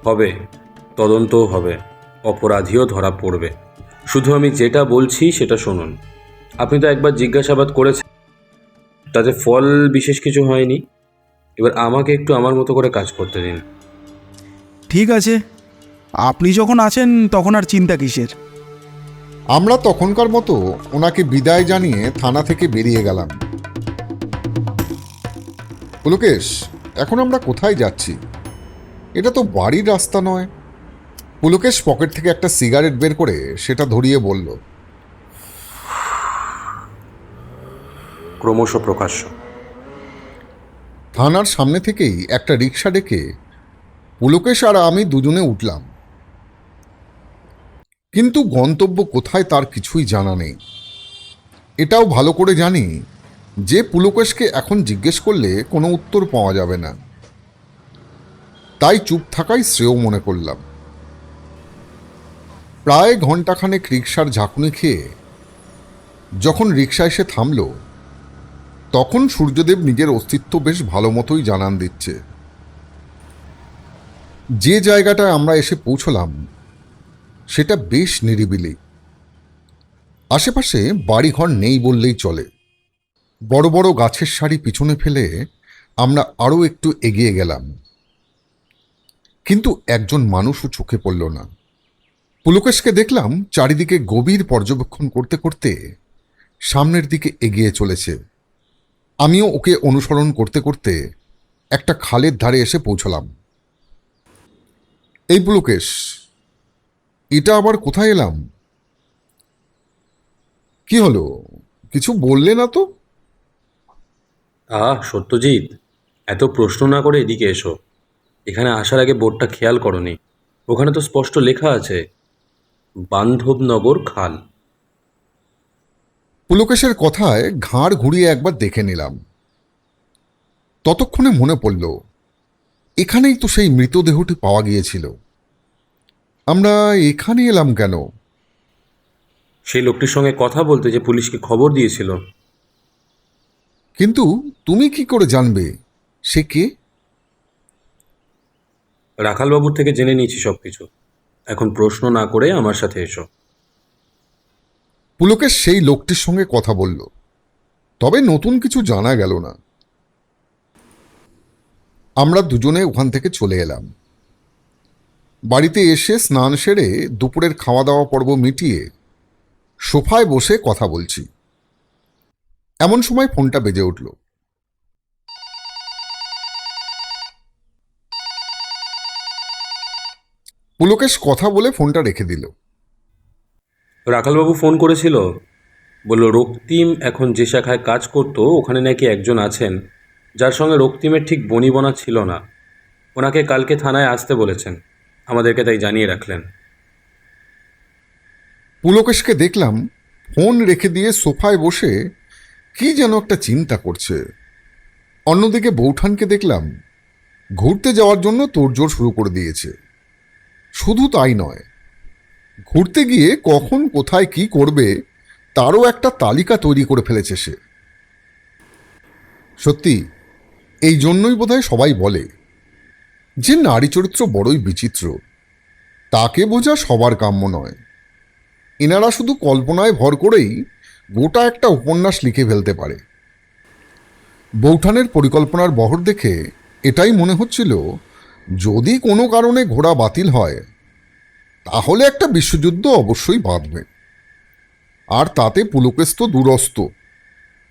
হবে, তদন্তও হবে, অপরাধীও ধরা পড়বে। শুধু আমি যেটা বলছি সেটা শুনুন। আপনি তো একবার জিজ্ঞাসাবাদ করেছেন, তাতে ফল বিশেষ কিছু হয়নি। এবার আমাকে একটু আমার মতো করে কাজ করতে দিন। ঠিক আছে, আপনি যখন আছেন তখন আর চিন্তা কিসের। আমরা তখনকার মতো ওনাকে বিদায় জানিয়ে থানা থেকে বেরিয়ে গেলাম। পুলকেশ, এখন আমরা কোথায় যাচ্ছি? এটা তো বাড়ির রাস্তা নয়। পুলকেশ পকেট থেকে একটা সিগারেট বের করে সেটা ধরিয়ে বলল, ক্রমশ প্রকাশ্য। থানার সামনে থেকেই একটা রিক্সা ডেকে পুলকেশ আর আমি দুজনে উঠলাম। কিন্তু গন্তব্য কোথায় তার কিছুই জানা নেই। এটাও ভালো করে জানি যে পুলকেশকে এখন জিজ্ঞেস করলে কোনো উত্তর পাওয়া যাবে না। তাই চুপ থাকাই শ্রেয় মনে করলাম। প্রায় ঘণ্টাখানেক রিক্সার ঝাঁকুনি খেয়ে যখন রিক্সা এসে থামল, তখন সূর্যদেব নিজের অস্তিত্ব বেশ ভালো মতোই জানান দিচ্ছে। যে জায়গাটায় আমরা এসে পৌঁছলাম সেটা বেশ নিরিবিলি। আশেপাশে বাড়িঘর নেই বললেই চলে। বড় বড় গাছের সারি পিছনে ফেলে আমরা আরও একটু এগিয়ে গেলাম, কিন্তু একজন মানুষও চোখে পড়ল না। পুলকেশকে দেখলাম চারিদিকে গভীর পর্যবেক্ষণ করতে করতে সামনের দিকে এগিয়ে চলেছে। আমিও ওকে অনুসরণ করতে করতে একটা খালের ধারে এসে পৌঁছলাম। এই পুলকেশ, এটা আবার কোথায় এলাম? কি হলো, কিছু বললে না তো? সত্যজিৎ, এত প্রশ্ন না করে এদিকে এসো। এখানে আসার আগে বোর্ডটা খেয়াল করনি? ওখানে তো স্পষ্ট লেখা আছে বান্ধবনগর খাল। পুলকেশের কথায় ঘাড় ঘুরিয়ে একবার দেখে নিলাম। ততক্ষণে মনে পড়ল এখানেই তো সেই মৃতদেহটি পাওয়া গিয়েছিল। আমরা এখানে এলাম কেন? সেই লোকটির সঙ্গে কথা বলতে যে পুলিশকে খবর দিয়েছিল। কিন্তু তুমি কি করে জানবে সে কে? রাখালবাবুর থেকে জেনে নিয়েছি সব কিছু। এখন প্রশ্ন না করে আমার সাথে এসো। পুলকেশ সেই লোকটির সঙ্গে কথা বলল, তবে নতুন কিছু জানা গেল না। আমরা দুজনে ওখান থেকে চলে এলাম। বাড়িতে এসে স্নান সেরে দুপুরের খাওয়া দাওয়া পর্ব মিটিয়ে সোফায় বসে কথা বলছি। এমন সময় ফোনটা বেজে উঠল। পুলকেশ কথা বলে ফোনটা রেখে দিল। রাখালবাবু ফোন করেছিল, বলল রক্তিম এখন যে শাখায় কাজ করতো ওখানে নাকি একজন আছেন যার সঙ্গে রক্তিমের ঠিক বনিবনা ছিল না। ওনাকে কালকে থানায় আসতে বলেছেন, আমাদেরকে তাই জানিয়ে রাখলেন। পুলকেশকে দেখলাম ফোন রেখে দিয়ে সোফায় বসে কি যেন একটা চিন্তা করছে। অন্যদিকে বৌঠানকে দেখলাম ঘুরতে যাওয়ার জন্য তোড়জোড় শুরু করে দিয়েছে। শুধু তাই নয়, ঘুরতে গিয়ে কখন কোথায় কি করবে তারও একটা তালিকা তৈরি করে ফেলেছে সে। সত্যি, এই জন্যই বোধহয় সবাই বলে যে নারী চরিত্র বড়ই বিচিত্র। তাকে বোঝা সবার কাম্য নয়। এনারা শুধু কল্পনায় ভর করেই গোটা একটা উপন্যাস লিখে ফেলতে পারে। বৌঠানের পরিকল্পনার বহর দেখে এটাই মনে হচ্ছিল, যদি কোনো কারণে ঘোড়া বাতিল হয় তাহলে একটা বিশ্বযুদ্ধ অবশ্যই বাঁধবে, আর তাতে পুলকেশ তো দূরস্থ,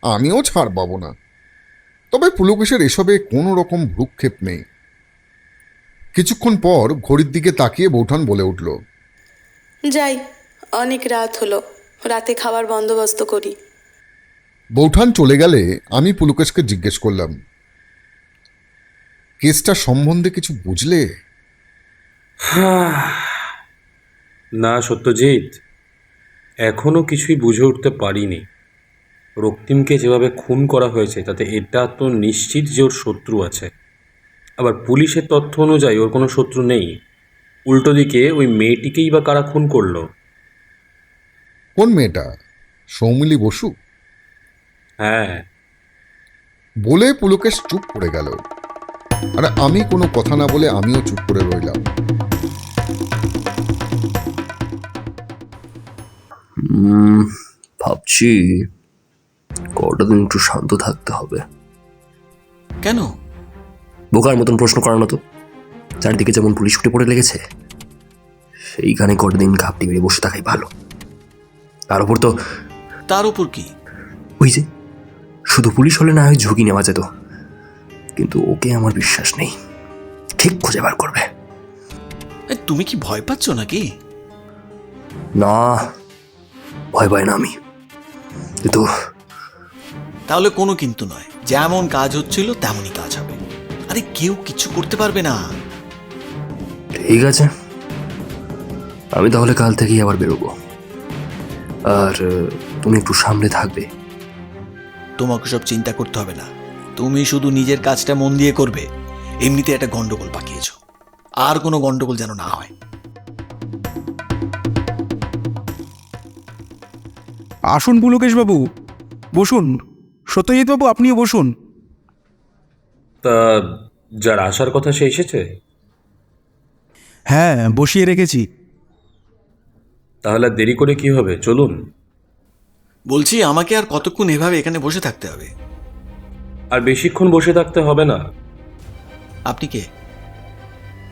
আমিও ছাড় পাবো না। তবে পুলকেশের এসবে কোনো রকম ভ্রুক্ষেপ নেই। কিছুক্ষণ পর ঘড়ির দিকে তাকিয়ে বৌঠান বলে উঠল, যাই, অনেক রাত হলো, রাতে খাবার বন্দোবস্ত করি। বৌঠান চলে গেলে আমি পুলকেশকে জিজ্ঞেস করলাম, কেসটা সম্বন্ধে কিছু বুঝলে? না সত্যজিৎ, এখনো কিছুই বুঝে উঠতে পারিনি। রক্তিমকে যেভাবে খুন করা হয়েছে তাতে এটা তো নিশ্চিত যে ওর শত্রু আছে। আবার পুলিশের তথ্য অনুযায়ী ওর কোনো শত্রু নেই। উল্টো দিকে ওই মেয়েটিকেই বা কারা খুন করলো? কোন মেয়েটা? সৌমিলি বসু? হ্যাঁ। বলে পুলকেশ চুপ করে গেল, আর আমি কোনো কথা না বলে আমিও চুপ করে রইলাম। ভাবছি কটা দিন একটু শান্ত থাকতে হবে। কেন? বোকার মতন প্রশ্ন করানো তো, চারিদিকে যেমন পুলিশ উঠে পড়ে লেগেছে, সেইখানে কটা দিন ঘাপটি মেরে বসে থাকাই ভালো। তার উপর তো তার উপর কি? ওই যে, শুধু পুলিশ হলে না হয় ঝুঁকি নেওয়া যেত, কিন্তু ওকে আমার বিশ্বাস নেই, ঠিক খুঁজে বার করবে। তুমি কি ভয় পাচ্ছ নাকি? না, ভয় পাই না আমি, কিন্তু তাহলে কোনো কিন্তু নয়, যেমন কাজ হচ্ছিল তেমনই কাজ হবে। আরে কেউ কিছু করতে পারবে না। ঠিক আছে, আমি তাহলে কাল থেকেই আবার বেরোবো, আর তুমি একটু সামনে থাকবে। তোমাকে সব চিন্তা করতে হবে না, তুমি শুধু নিজের কাজটা মন দিয়ে করবে। এমনিতে একটা গন্ডগোল পাকিয়েছ, আর কোনো গন্ডগোল যেন না হয়। আসুন পুলকেশবাবু, বসুন। সত্যজিৎবাবু, আপনিও বসুন। তা যার আসার কথা সে এসেছে? হ্যাঁ, বসিয়ে রেখেছি। তাহলে আর দেরি করে কি হবে, চলুন। বলছি, আমাকে আর কতক্ষণ এভাবে এখানে বসে থাকতে হবে? আর বেশিক্ষণ বসে থাকতে হবে না। আপনি কে?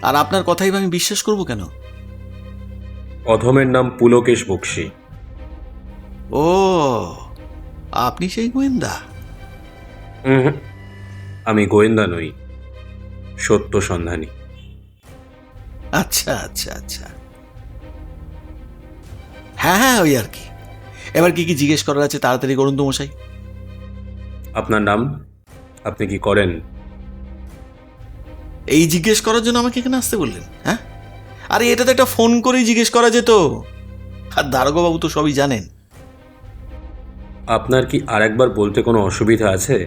আর আপনার কথাই বা আমি বিশ্বাস করব কেন? অধমের নাম পুলকেশ বক্সী। ও, আপনি সেই গোয়েন্দা? আমি গোয়েন্দা নই, সত্য সন্ধানী। আচ্ছা আচ্ছা আচ্ছা, হ্যাঁ হ্যাঁ, ওই আর কি। এবার কি কি জিজ্ঞেস করার আছে তাড়াতাড়ি করুন তো মশাই। আপনার নাম? আপনি কি করেন? এই জিজ্ঞেস করার জন্য আমাকে এখানে আসতে বললেন? হ্যাঁ, আরে এটা তো একটা ফোন করেই জিজ্ঞেস করা যেত, আর দারোগাবাবু তো সবই জানেন। আপনার কি আরেকবার বলতে কোনো অসুবিধা আছে?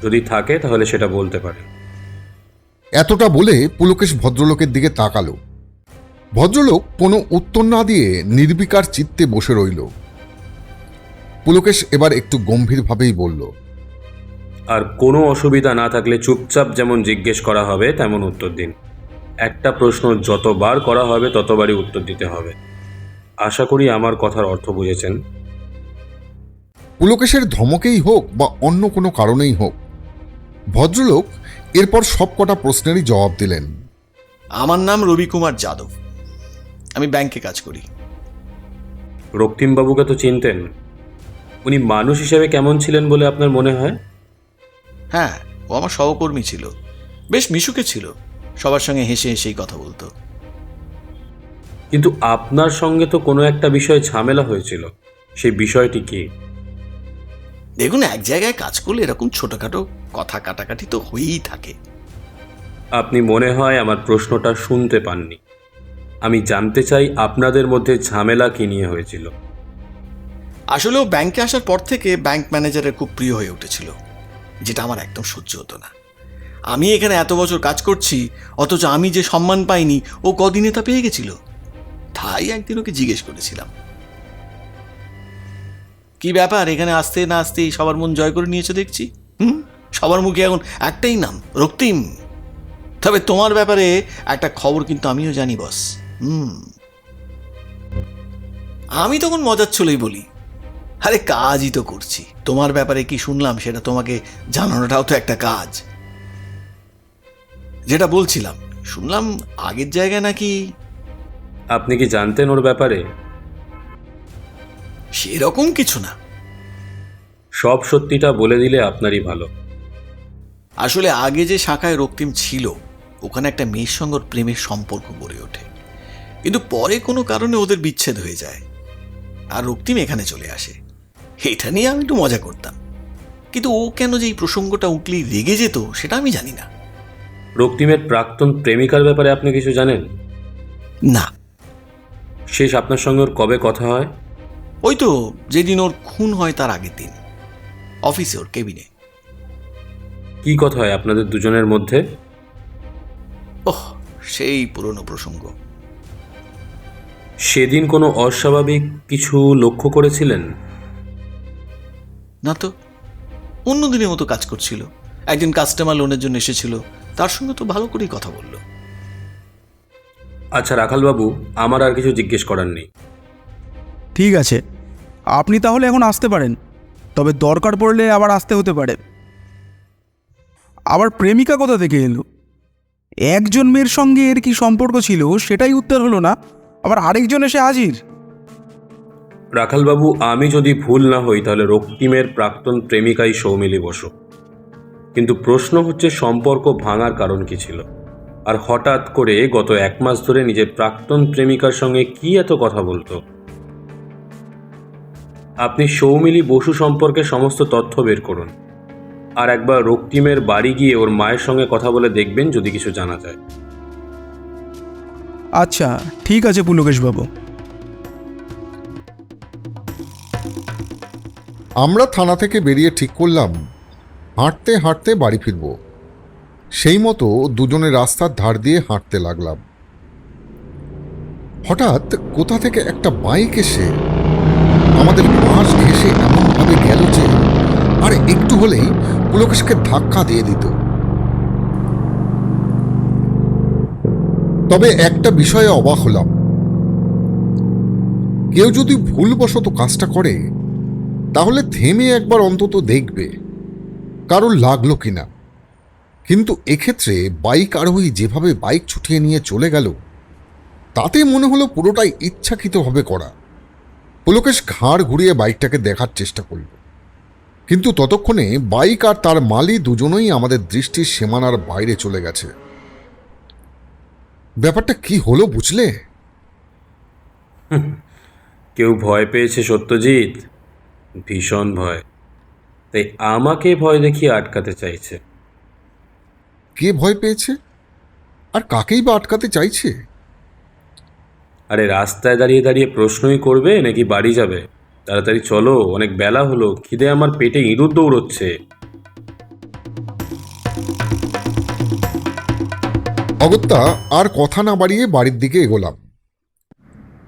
যদি থাকে তাহলে সেটা বলতে পারেন। এতটা বলে পুলকেশ ভদ্রলোকের দিকে তাকালো। ভদ্রলোক কোনো উত্তর না দিয়ে নির্বিকার চিত্তে বসে রইল। পুলকেশ এবার একটু গম্ভীরভাবেই বলল, আর কোনো অসুবিধা না থাকলে চুপচাপ যেমন জিজ্ঞেস করা হবে তেমন উত্তর দিন। একটা প্রশ্ন যতবার করা হবে ততবারই উত্তর দিতে হবে। আশা করি আমার কথার অর্থ বুঝেছেন। পুলকেশের ধমকেই হোক বা অন্য কোনো কারণেই হোক, ভদ্রলোক এরপর সব কটা প্রশ্নেরই জবাব দিলেন। আমার নাম রবি কুমার যাদব, আমি ব্যাংকে কাজ করি। রক্তিমবাবুকে তো চিনতেন, উনি মানুষ হিসেবে কেমন ছিলেন বলে আপনার মনে হয়? হ্যাঁ, ও আমার সহকর্মী ছিল, বেশ মিশুকে ছিল, সবার সঙ্গে হেসে হেসেই কথা বলতো। কিন্তু আপনার সঙ্গে তো কোনো একটা বিষয়ে ঝামেলা হয়েছিল, সেই বিষয়টি কি? দেখুন, এক জায়গায় কাজ করলে এরকম ছোটখাটো কথা কাটাকাটি তো হয়েই থাকে। আপনি মনে হয় আমার প্রশ্নটা শুনতে পাননি। আমি জানতে চাই আপনাদের মধ্যে ঝামেলা কি নিয়ে হয়েছিল। আসলে ও ব্যাংকে আসার পর থেকে ব্যাংক ম্যানেজারের খুব প্রিয় হয়ে উঠেছিল, যেটা আমার একদম সহ্য হতো না। আমি এখানে এত বছর কাজ করছি, অথচ আমি যে সম্মান পাইনি ও কদিনে তা পেয়ে গেছিল। তাই একদিন ওকে জিজ্ঞেস করেছিলাম, কি ব্যাপার, এখানে আসতে না আসতেই সবার মন জয় করে নিয়েছে দেখছি। সবার মুখে এখন একটাই নাম, রক্তিম। তবে তোমার ব্যাপারে একটা খবর কিন্তু আমিও জানি বস। আমি তখন মজার ছলেই বলি, আরে কাজই তো করছি, তোমার ব্যাপারে কি শুনলাম সেটা তোমাকে জানানোটাও তো একটা কাজ। যেটা বলছিলাম, শুনলাম আগের জায়গায় নাকি। আপনি কি জানতেন ওর ব্যাপারে? সেরকম কিছু না। সব সত্যিটা বলে দিলে আপনারই ভালো। আসলে আগে যে শাখায় রক্তিম ছিল, ওখানে একটা মেয়ের সঙ্গে ওর প্রেমের সম্পর্ক গড়ে ওঠে, কিন্তু পরে কোনো কারণে ওদের বিচ্ছেদ হয়ে যায় আর রক্তিম এখানে চলে আসে। এটা নিয়ে আমি একটু মজা করতাম, কিন্তু ও কেন যে এই প্রসঙ্গটা উঠলেই রেগে যেত সেটা আমি জানি না। রক্তিমের প্রাক্তন প্রেমিকার ব্যাপারে আপনি কিছু জানেন? না। শেষ আপনার সঙ্গে ওর কবে কথা হয়? ওই তো যেদিন ওর খুন হয় তার আগের দিন, অফিসে ওর কেবিনে। কি কথা হয় আপনাদের দুজনের মধ্যে? ওহ, সেই পুরনো প্রসঙ্গ। সেদিন কোনো অস্বাভাবিক কিছু লক্ষ্য করেছিলেন? না তো, অন্য দিনের মতো কাজ করছিল। একদিন কাস্টমার লোনের জন্য এসেছিল, তার সঙ্গে তো ভালো করেই কথা বললো। আচ্ছা রাখালবাবু, আমার আর কিছু জিজ্ঞেস করার নেই। ঠিক আছে, আপনি তাহলে এখন আসতে পারেন, তবে দরকার পড়লে আবার আসতে হতে পারে। আবার প্রেমিকা কোথা থেকে এলো? একজন মেয়ের সঙ্গে এর কি সম্পর্ক ছিল সেটাই উত্তর হলো না, আবার আরেকজন এসে হাজির। রাখালবাবু, আমি যদি ভুল না হই তাহলে রক্তিমের প্রাক্তন প্রেমিকাই সৌমিলি বসু। কিন্তু প্রশ্ন হচ্ছে সম্পর্ক ভাঙার কারণ কি ছিল, আর হঠাৎ করে গত 1 মাস ধরে নিজের প্রাক্তন প্রেমিকার সঙ্গে কি এত কথা বলতো? আপনি সৌমিলি বসু সম্পর্কে সমস্ত তথ্য বের করুন, আর একবার রক্তিমের বাড়ি গিয়ে ওর মায়ের সঙ্গে কথা বলে দেখবেন যদি কিছু জানা যায়। আচ্ছা ঠিক আছে পুলকেশবাবু। আমরা থানা থেকে বেরিয়ে ঠিক করলাম হাঁটতে হাঁটতে বাড়ি ফিরব। সেই মতো দুজনে রাস্তার ধার দিয়ে হাঁটতে লাগলাম। হঠাৎ কোথা থেকে একটা বাইক এসে আমাদের পাশ ঘেঁষে এমনভাবে গেল যে আর একটু হলেই পুলকেশকে ধাক্কা দিয়ে দিত। তবে একটা বিষয়ে অবাক হলাম, কেউ যদি ভুলবশত কাজটা করে তাহলে থেমে একবার অন্তত দেখবে কারোর লাগলো কিনা। কিন্তু এক্ষেত্রে বাইক আরোহী যেভাবে বাইক ছুটিয়ে নিয়ে চলে গেল, তাতে মনে হলো পুরোটাই ইচ্ছাকৃতভাবে করা। পুলকেশ ঘাড় ঘুরিয়ে বাইকটাকে দেখার চেষ্টা করল, কিন্তু ততক্ষণে বাইক আর তার মালি দুজনেই আমাদের দৃষ্টির সীমানার বাইরে চলে গেছে। ব্যাপারটা কি হলো বুঝলে? কেউ ভয় পেয়েছে সত্যজিৎ, ভীষণ ভয়। তাই আমাকে ভয় দেখিয়ে আটকাতে চাইছে। কে ভয় পেয়েছে আর কাকেই বা আটকাতে চাইছে? আরে রাস্তায় দাঁড়িয়ে দাঁড়িয়ে প্রশ্নই করবে নাকি বাড়ি যাবে? তাড়াতাড়ি চলো, অনেক বেলা হলো, খিদে আমার পেটে ইঁদুর দৌড়চ্ছে। অগত্যা আর কথা না বাড়িয়ে বাড়ির দিকে এগোলাম।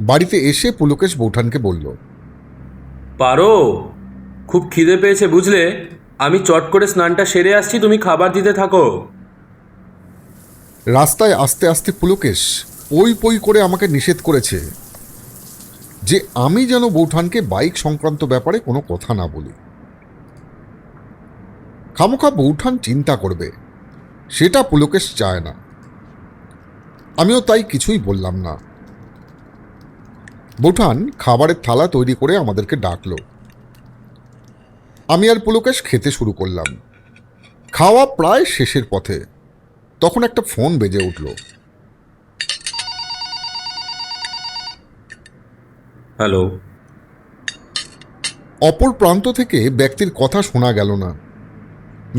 বাড়িতে এসে পুলকেশ বৌঠানকে বলল, পারো, খুব খিদে পেয়েছে বুঝলে, আমি চট করে স্নানটা সেরে আসছি, তুমি খাবার দিতে থাকো। রাস্তায় আস্তে আস্তে পুলকেশ পই পই করে আমাকে নিষেধ করেছে যে আমি যেন বৌঠানকে বাইক সংক্রান্ত ব্যাপারে কোনো কথা না বলি। খামোখা বৌঠান চিন্তা করবে, সেটা পুলকেশ চায় না। আমিও তাই কিছুই বললাম না। বৌঠান খাবারের থালা তৈরি করে আমাদেরকে ডাকলো। আমি আর পুলকেশ খেতে শুরু করলাম। খাওয়া প্রায় শেষের পথে, তখন একটা ফোন বেজে উঠল। হ্যালো। অপর প্রান্ত থেকে ব্যক্তির কথা শোনা গেল না।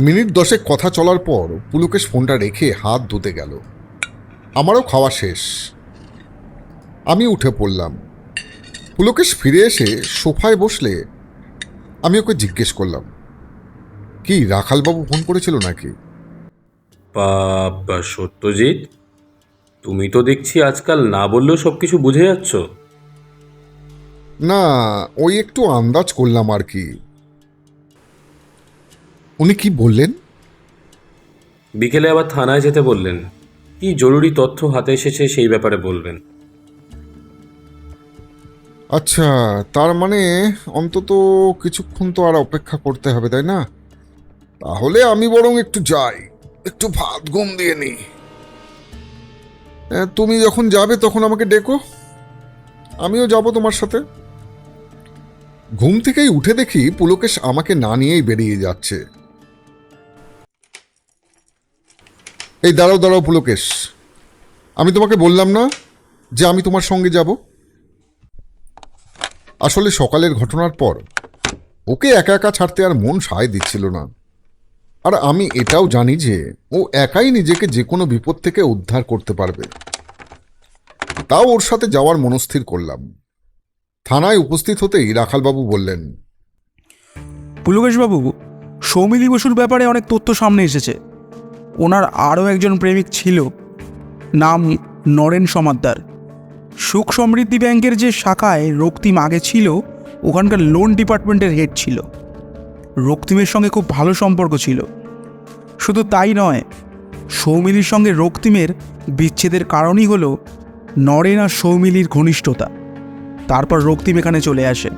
মিনিট 10 কথা চলার পর পুলকেশ ফোনটা রেখে হাত ধুতে গেল। আমারও খাওয়া শেষ। আমি উঠে পড়লাম। পুলকেশ ফিরে এসে সোফায় বসলে আমি ওকে জিজ্ঞেস করলাম, কি রাখালবাবু ফোন করেছিল নাকি? বাবা সত্যজিৎ, তুমি তো দেখছি আজকাল না বললেও সব কিছু বুঝে যাচ্ছ। না, ওই একটু আন্দাজ করলাম আর কি। উনি কি বললেন? বিকেলে আবার থানায় যেতে বললেন, কি জরুরি তথ্য হাতে এসেছে সেই ব্যাপারে বলবেন। আচ্ছা, তার মানে অন্তত কিছুক্ষণ তো আর অপেক্ষা করতে হবে, তাই না? তাহলে আমি বরং একটু যাই, একটু ভাত ঘুম দিয়ে নিই। তুমি যখন যাবে তখন আমাকে ডেকো, আমিও যাব তোমার সাথে। ঘুম থেকেই উঠে দেখি পুলকেশ আমাকে না নিয়েই বেরিয়ে যাচ্ছে। এই দাঁড়াও দাঁড়াও পুলকেশ, আমি তোমাকে বললাম না যে আমি তোমার সঙ্গে যাব? আসলে সকালের ঘটনার পর ওকে একা একা ছাড়তে আর মন সায় দিচ্ছিল না। আর আমি এটাও জানি যে ও একাই নিজেকে যে কোনো বিপদ থেকে উদ্ধার করতে পারবে। তাও ওর সাথে যাওয়ার মনস্থির করলাম। থানায় উপস্থিত হতেই রাখালবাবু বললেন, পুলকেশবাবু, সৌমিলি বসুর ব্যাপারে অনেক তথ্য সামনে এসেছে। ওনার আরও একজন প্রেমিক ছিল, নাম নরেন সমাদ্দার। সুখ সমৃদ্ধি ব্যাংকের যে শাখায় রক্তিম আগে ছিল, ওখানকার লোন ডিপার্টমেন্টের হেড ছিল। রক্তিমের সঙ্গে খুব ভালো সম্পর্ক ছিল। শুধু তাই নয়, সৌমিলির সঙ্গে রক্তিমের বিচ্ছেদের কারণই হলো নরেন আর সৌমিলির ঘনিষ্ঠতা। তারপর রক্তিম এখানে চলে আসে।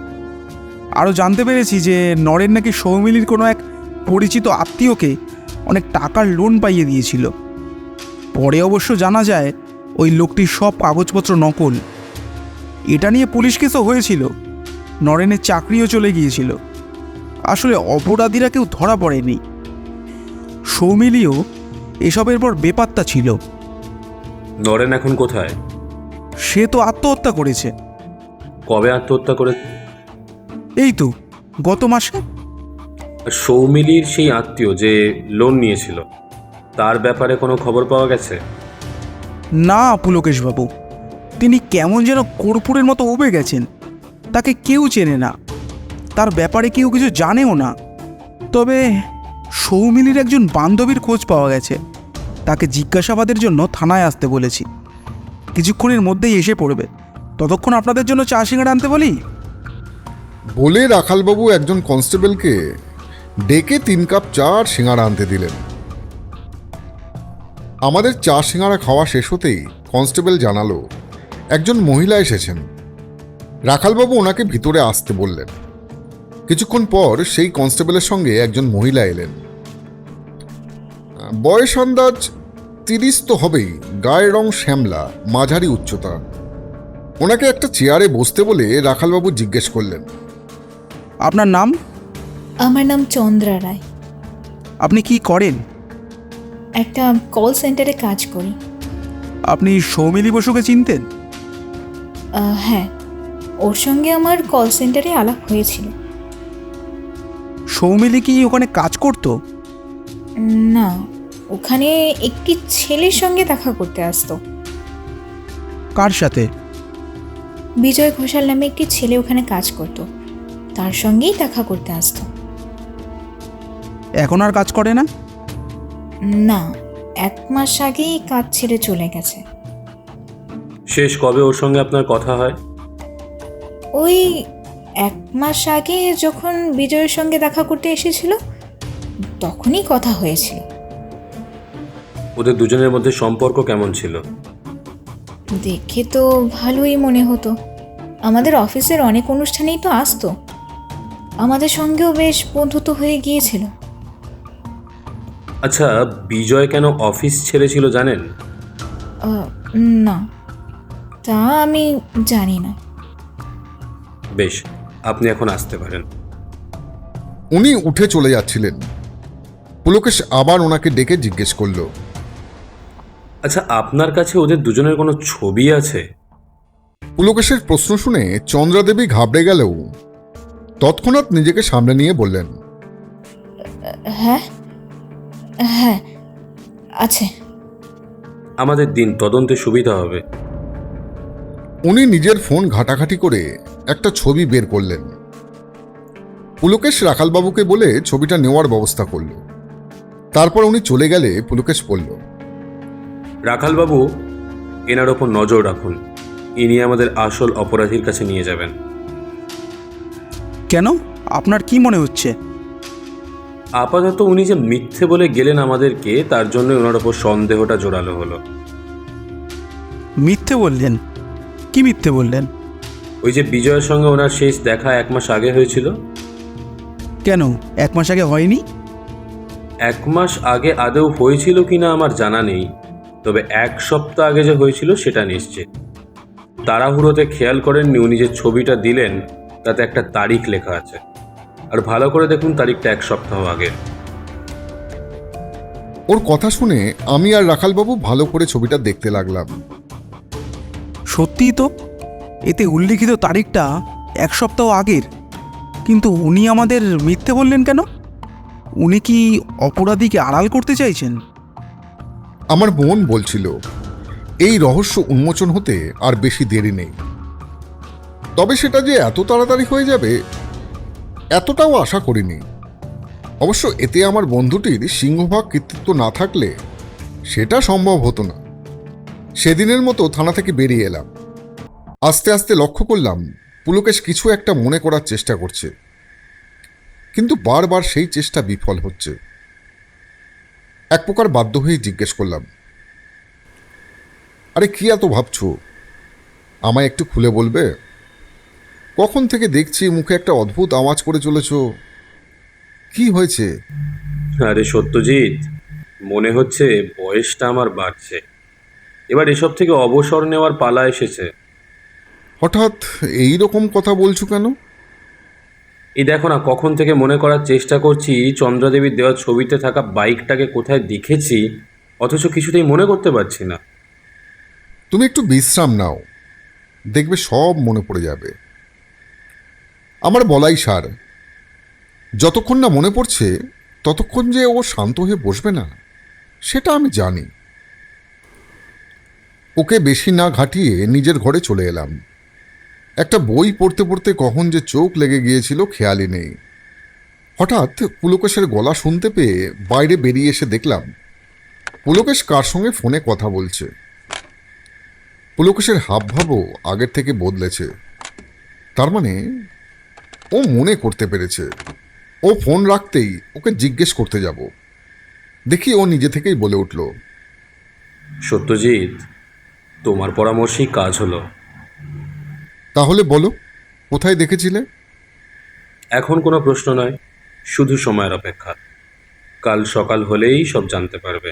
আরও জানতে পেরেছি যে নরেন নাকি সৌমিলির কোনো এক পরিচিত আত্মীয়কে অনেক টাকার লোন পাইয়ে দিয়েছিল। পরে অবশ্য জানা যায় ওই লোকটির সব কাগজপত্র নকল। এটা নিয়ে পুলিশ কেসও হয়েছিল, নরেনের চাকরিও চলে গিয়েছিল। আসলে অপরাধীরা কেউ ধরা পড়েনি। সৌমিলিও এসবের পর বেপাত্তা ছিল। নরেন এখন কোথায়? সে তো আত্মহত্যা করেছে। কবে আত্মহত্যা করে? এই তো গত মাসে। সৌমিলির সেই আত্মীয় যে লোন নিয়েছিল, তার ব্যাপারে কোনো খবর পাওয়া গেছে? না পুলকেশবাবু, তিনি কেমন যেন কর্পূরের মতো উবে গেছেন। তাকে কেউ চেনে না, তার ব্যাপারে কেউ কিছু জানেও না। তবে সৌমিলির একজন বান্ধবীর খোঁজ পাওয়া গেছে। তাকে জিজ্ঞাসাবাদের জন্য থানায় আসতে বলেছি। কিছুক্ষণের মধ্যেই এসে পড়বে। ততক্ষণ আপনাদের জন্য চা সিঙ্গাড়া আনতে বলি। বলে রাখালবাবু একজন কনস্টেবলকে ডেকে 3 কাপ চা আর সিঙ্গাড়া আনতে দিলেন। আমাদের চা সিঙ্গাড়া খাওয়া শেষ হতেই কনস্টেবল জানালো একজন মহিলা এসেছেন। রাখালবাবু ওনাকে ভিতরে আসতে বললেন। কিছুক্ষণ পর সেই কনস্টেবলের সঙ্গে একজন মহিলা এলেন। বয়স আন্দাজ 30 তো হবেই, গায়ের রং শ্যামলা, মাঝারি উচ্চতা। ওনাকে একটা চেয়ারে বসতে বলে রাখালবাবু জিজ্ঞেস করলেন, আপনার নাম? আমার নাম চন্দ্রা রায়। আপনি কি করেন? একটা কল সেন্টারে কাজ করি। আপনি সৌমিলি বসুকে চিনতেন? হ্যাঁ, ওর সঙ্গে আমার কল সেন্টারে আলাপ হয়েছিল। সৌমিলি কি ওখানে কাজ করতো? না, ওখানে একটি ছেলের সঙ্গে দেখা করতে আসতো। কার সাথে? বিজয় ঘোষাল নামে একটি ছেলে ওখানে কাজ করত, তার সঙ্গেই দেখা করতে আসতো। এখন আর কাজ করে না? না, 1 মাস আগেই কাজ ছেড়ে চলে গেছে। শেষ কবে ওর সঙ্গে আপনার কথা হয়? ওই 1 মাস আগে যখন বিজয়ের সঙ্গে দেখা করতে এসেছিল, তখনই কথা হয়েছিল। ওদের দুজনের মধ্যে সম্পর্ক কেমন ছিল? দেখে তো ভালোই মনে হতো। আমাদের অফিসের অনেক অনুষ্ঠানেই তো আসতো। আমাদের সঙ্গেও বেশ বন্ধুত্ব হয়ে গিয়েছিল। আচ্ছা, বিজয় কেন অফিস ছেড়েছিল জানেন? না, তা আমি জানি না। বেশ, আপনি এখন আসতে পারেন। উনি উঠে চলে যাচ্ছিলেন। পুলকেশ আবার ওনাকে ডেকে জিজ্ঞেস করলো, আচ্ছা, আপনার কাছে ওদের দুজনের কোনো ছবি আছে? পুলকেশের প্রশ্ন শুনে চন্দ্রাদেবী ঘাবড়ে গেলেও তৎক্ষণাৎ নিজেকে সামনে নিয়ে বললেন, হ্যাঁ হ্যাঁ আছে। আমাদের দিন, তদন্তে সুবিধা হবে। উনি নিজের ফোন ঘাটাঘাটি করে একটা ছবি বের করলেন। পুলকেশ রাখালবাবুকে বলে ছবিটা নেওয়ার ব্যবস্থা করল। তারপর উনি চলে গেলে পুলকেশ বলল, রাখালবাবু, এনার ওপর নজর রাখুন। ইনি আমাদের আসল অপরাধীর কাছে নিয়ে যাবেন। কেন? আপনার কি মনে হচ্ছে? আপাতত উনি যে মিথ্যে বলে গেলেন আমাদেরকে, তার জন্য ওনার ওপর সন্দেহটা জোরালো হলো। মিথ্যে বললেন? কি মিথ্যে বললেন? ওই যে বিজয়ের সঙ্গে ওনার শেষ দেখা 1 মাস আগে হয়েছিল। কেন 1 মাস আগে হয়নি? 1 মাস আগে আদৌ হয়েছিল কিনা আমার জানা নেই, তবে 1 সপ্তাহ আগে যে হয়েছিল সেটা নিশ্চিত। তাড়াহুড়োতে খেয়াল করেননি উনি যে ছবিটা দিলেন তাতে একটা তারিখ লেখা আছে, আর ভালো করে দেখুন তারিখটা 1 সপ্তাহ আগে। ওর কথা শুনে আমি আর রাখালবাবু ভালো করে ছবিটা দেখতে লাগলাম। সত্যিই তো, এতে উল্লিখিত তারিখটা 1 সপ্তাহ আগের। কিন্তু উনি আমাদের মিথ্যে বললেন কেন? উনি কি অপরাধীকে আড়াল করতে চাইছেন? আমার মন বলছিল এই রহস্য উন্মোচন হতে আর বেশি দেরি নেই। তবে সেটা যে এত তাড়াতাড়ি হয়ে যাবে এতটাও আশা করিনি। অবশ্য এতে আমার বন্ধুটির সিংহভাগ কৃতিত্ব না থাকলে সেটা সম্ভব হতো না। সেদিনের মতো থানা থেকে বেরিয়ে এলাম। আস্তে আস্তে লক্ষ্য করলাম পুলকেশ কিছু একটা মনে করার চেষ্টা করছে, কিন্তু বারবার সেই চেষ্টা বিফল হচ্ছে। এক প্রকার বাধ্য হয়ে জিজ্ঞেস করলাম, আরে কি এত ভাবছো? আমায় একটু খুলে বলবে? কখন থেকে দেখছি মুখে একটা অদ্ভুত আওয়াজ করে চলেছ, কি হয়েছে? আরে সত্যজিৎ, মনে হচ্ছে বয়সটা আমার বাড়ছে। এবার এসব থেকে অবসর নেওয়ার পালা এসেছে। হঠাৎ এই রকম কথা বলছো কেন? এই দেখো না, কখন থেকে মনে করার চেষ্টা করছি চন্দ্রাদেবীর দেওয়া ছবিতে থাকা বাইকটাকে কোথায় দেখেছি, অথচ কিছুতেই মনে করতে পারছি না। তুমি একটু বিশ্রাম নাও, দেখবে সব মনে পড়ে যাবে। আমার বলাই সার, যতক্ষণ না মনে পড়ছে ততক্ষণ যে ও শান্ত হয়ে বসবে না সেটা আমি জানি। ওকে বেশি না ঘাটিয়ে নিজের ঘরে চলে এলাম। একটা বই পড়তে পড়তে কখন যে চোখ লেগে গিয়েছিল খেয়ালই নেই। হঠাৎ পুলকেশের গলা শুনতে পেয়ে বাইরে বেরিয়ে এসে দেখলাম পুলকেশ কার সঙ্গে ফোনে কথা বলছে। পুলকেশের হাবভাবও আগের থেকে বদলেছে। তার মানে ও মনে করতে পেরেছে। ও ফোন রাখতেই ওকে জিজ্ঞেস করতে যাব। দেখি ও নিজে থেকেই বলে উঠল, সত্যজিৎ, তোমার পরামর্শেই কাজ হলো। তাহলে বলো, কোথায় দেখেছিলে? এখন কোনো প্রশ্ন নয়, শুধু সময়ের অপেক্ষা। কাল সকাল হলেই সব জানতে পারবে।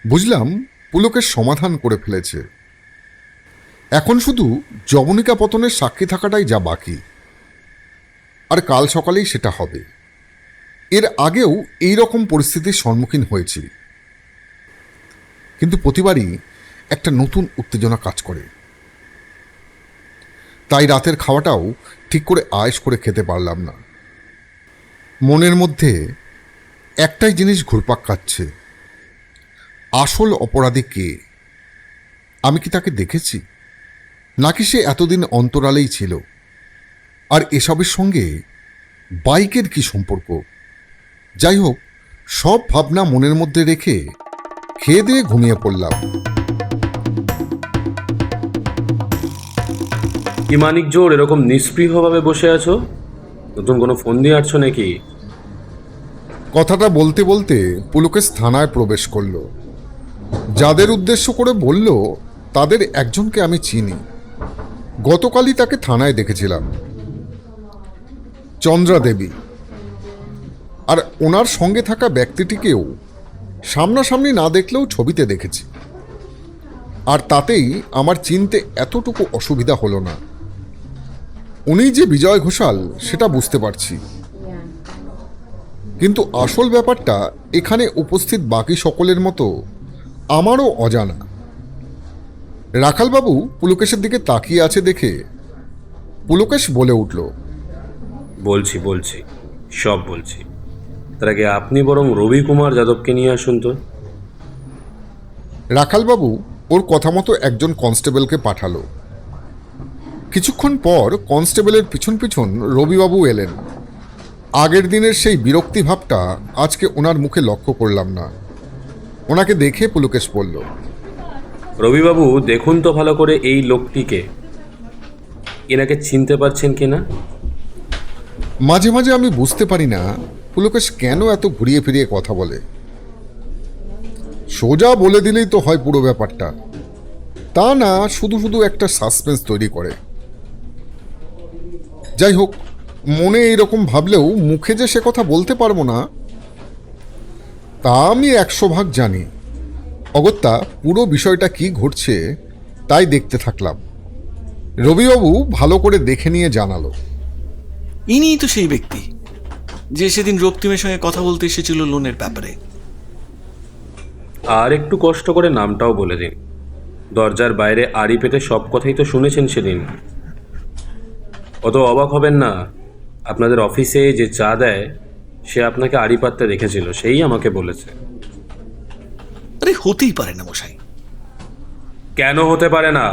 বুঝলাম পুলকেশ সমাধান করে ফেলেছে। এখন শুধু যবনিকা পতনের সাক্ষী থাকাটাই যা বাকি, আর কাল সকালেই সেটা হবে। এর আগেও এই রকম পরিস্থিতির সম্মুখীন হয়েছি, কিন্তু প্রতিবারই একটা নতুন উত্তেজনা কাজ করে। তাই রাতের খাওয়াটাও ঠিক করে আয়েশ করে খেতে পারলাম না। মনের মধ্যে একটাই জিনিস ঘুরপাক খাচ্ছে, আসল অপরাধী কে? আমি কি তাকে দেখেছি, নাকি সে এতদিন অন্তরালেই ছিল? আর এসবের সঙ্গে বাইকের কি সম্পর্ক? যাই হোক, সব ভাবনা মনের মধ্যে রেখে খেয়ে দিয়ে ঘুমিয়ে পড়লাম। কি মানিক জোর এরকম নিস্পৃহভাবে বসে আছো? নতুন কোনো ফোন দিয়ে আসছো নাকি? কথাটা বলতে বলতে পুলকেশ থানায় প্রবেশ করল। যাদের উদ্দেশ্য করে বলল তাদের একজনকে আমি চিনি। গতকালই তাকে থানায় দেখেছিলাম, চন্দ্রা দেবী। আর ওনার সঙ্গে থাকা ব্যক্তিটিকেও সামনাসামনি না দেখলেও ছবিতে দেখেছি। আর তাতেই আমার চিনতে এতটুকু অসুবিধা হলো না। উনি যে বিজয় ঘোষাল সেটা বুঝতে পারছি, কিন্তু আসল ব্যাপারটা এখানে উপস্থিত বাকি সকলের মতো আমারও অজানা। রাখালবাবু পুলকেশের দিকে তাকিয়ে আছে দেখে পুলকেশ বলে উঠল, বলছি সব বলছি। তার আগে আপনি বরং রবি কুমার যাদবকে নিয়ে আসুন তো। রাখালবাবু ওর কথা মতো একজন কনস্টেবলকে পাঠালো। কিছুক্ষণ পর কনস্টেবলের পিছন পিছন রবিবাবু এলেন। আগের দিনের সেই বিরক্তি ভাবটা আজকে ওনার মুখে লক্ষ্য করলাম না। ওনাকে দেখে পুলকেশ বলল, রবিবাবু, দেখুন তো ভালো করে এই লোকটিকে, এনাকে চিনতে পারছেন কিনা? মাঝে মাঝে আমি বুঝতে পারি না পুলকেশ কেন এত ঘুরিয়ে ফিরিয়ে কথা বলে। সোজা বলে দিলেই তো হয় পুরো ব্যাপারটা, তা না শুধু শুধু একটা সাসপেন্স তৈরি করে। যাই হোক, মনে এইরকম ভাবলেও মুখে যে সে কথা বলতে পারবো না তা আমি 100 ভাগ জানি। অগত্যা পুরো বিষয়টা কি ঘটছে তাই দেখতে থাকলাম। রবিবাবু ভালো করে দেখে নিয়ে জানালো, ইনিই তো সেই ব্যক্তি যে সেদিন রক্তিমের সঙ্গে কথা বলতে এসেছিল লোনের ব্যাপারে। আর একটু কষ্ট করে নামটাও বলে দিন। দরজার বাইরে আড়ি পেতে সব কথাই তো শুনেছেন সেদিন। অত অবাক হবেন না, আপনাদের অফিসে যে চা দেয় সে আপনাকে আড়ি পাততে দেখেছিল, সেই আমাকে বলেছে। আরে হতেই পারে না মশাই। কেন হতে পারে না?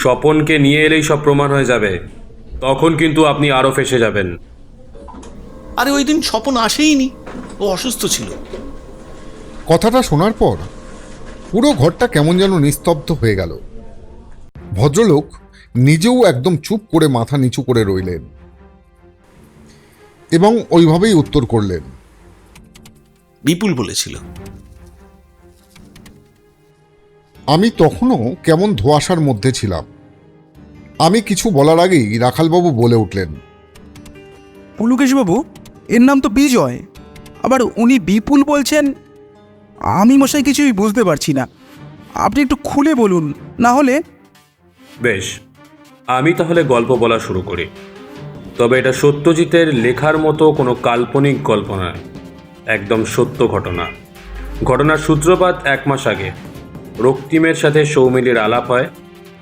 স্বপনকে নিয়ে এলেই সব প্রমাণ হয়ে যাবে, তখন কিন্তু আপনি আরও ফেঁসে যাবেন। আরে ওই দিন স্বপন আসেইনি, ও অসুস্থ ছিল। কথাটা শোনার পর পুরো ঘরটা কেমন যেন নিস্তব্ধ হয়ে গেল। ভদ্রলোক নিজেও একদম চুপ করে মাথা নিচু করে রইলেন এবং ওইভাবেই উত্তর করলেন, বিপুল বলেছিল। আমি তখনও কেমন ধোঁয়াশার মধ্যে ছিলাম। আমি কিছু বলার আগেই রাখালবাবু বলে উঠলেন, পুলকেশবাবু, এর নাম তো বিজয়, আবার উনি বিপুল বলছেন। আমি মশাই কিছুই বুঝতে পারছি না, আপনি একটু খুলে বলুন না হলে। বেশ, আমি তাহলে গল্প বলা শুরু করি। তবে এটা সত্যজিতের লেখার মতো কোনো কাল্পনিক গল্প নয়, একদম সত্য ঘটনা। ঘটনার সূত্রপাত 1 মাস আগে। রক্তিমের সাথে সৌমিলির আলাপ হয়,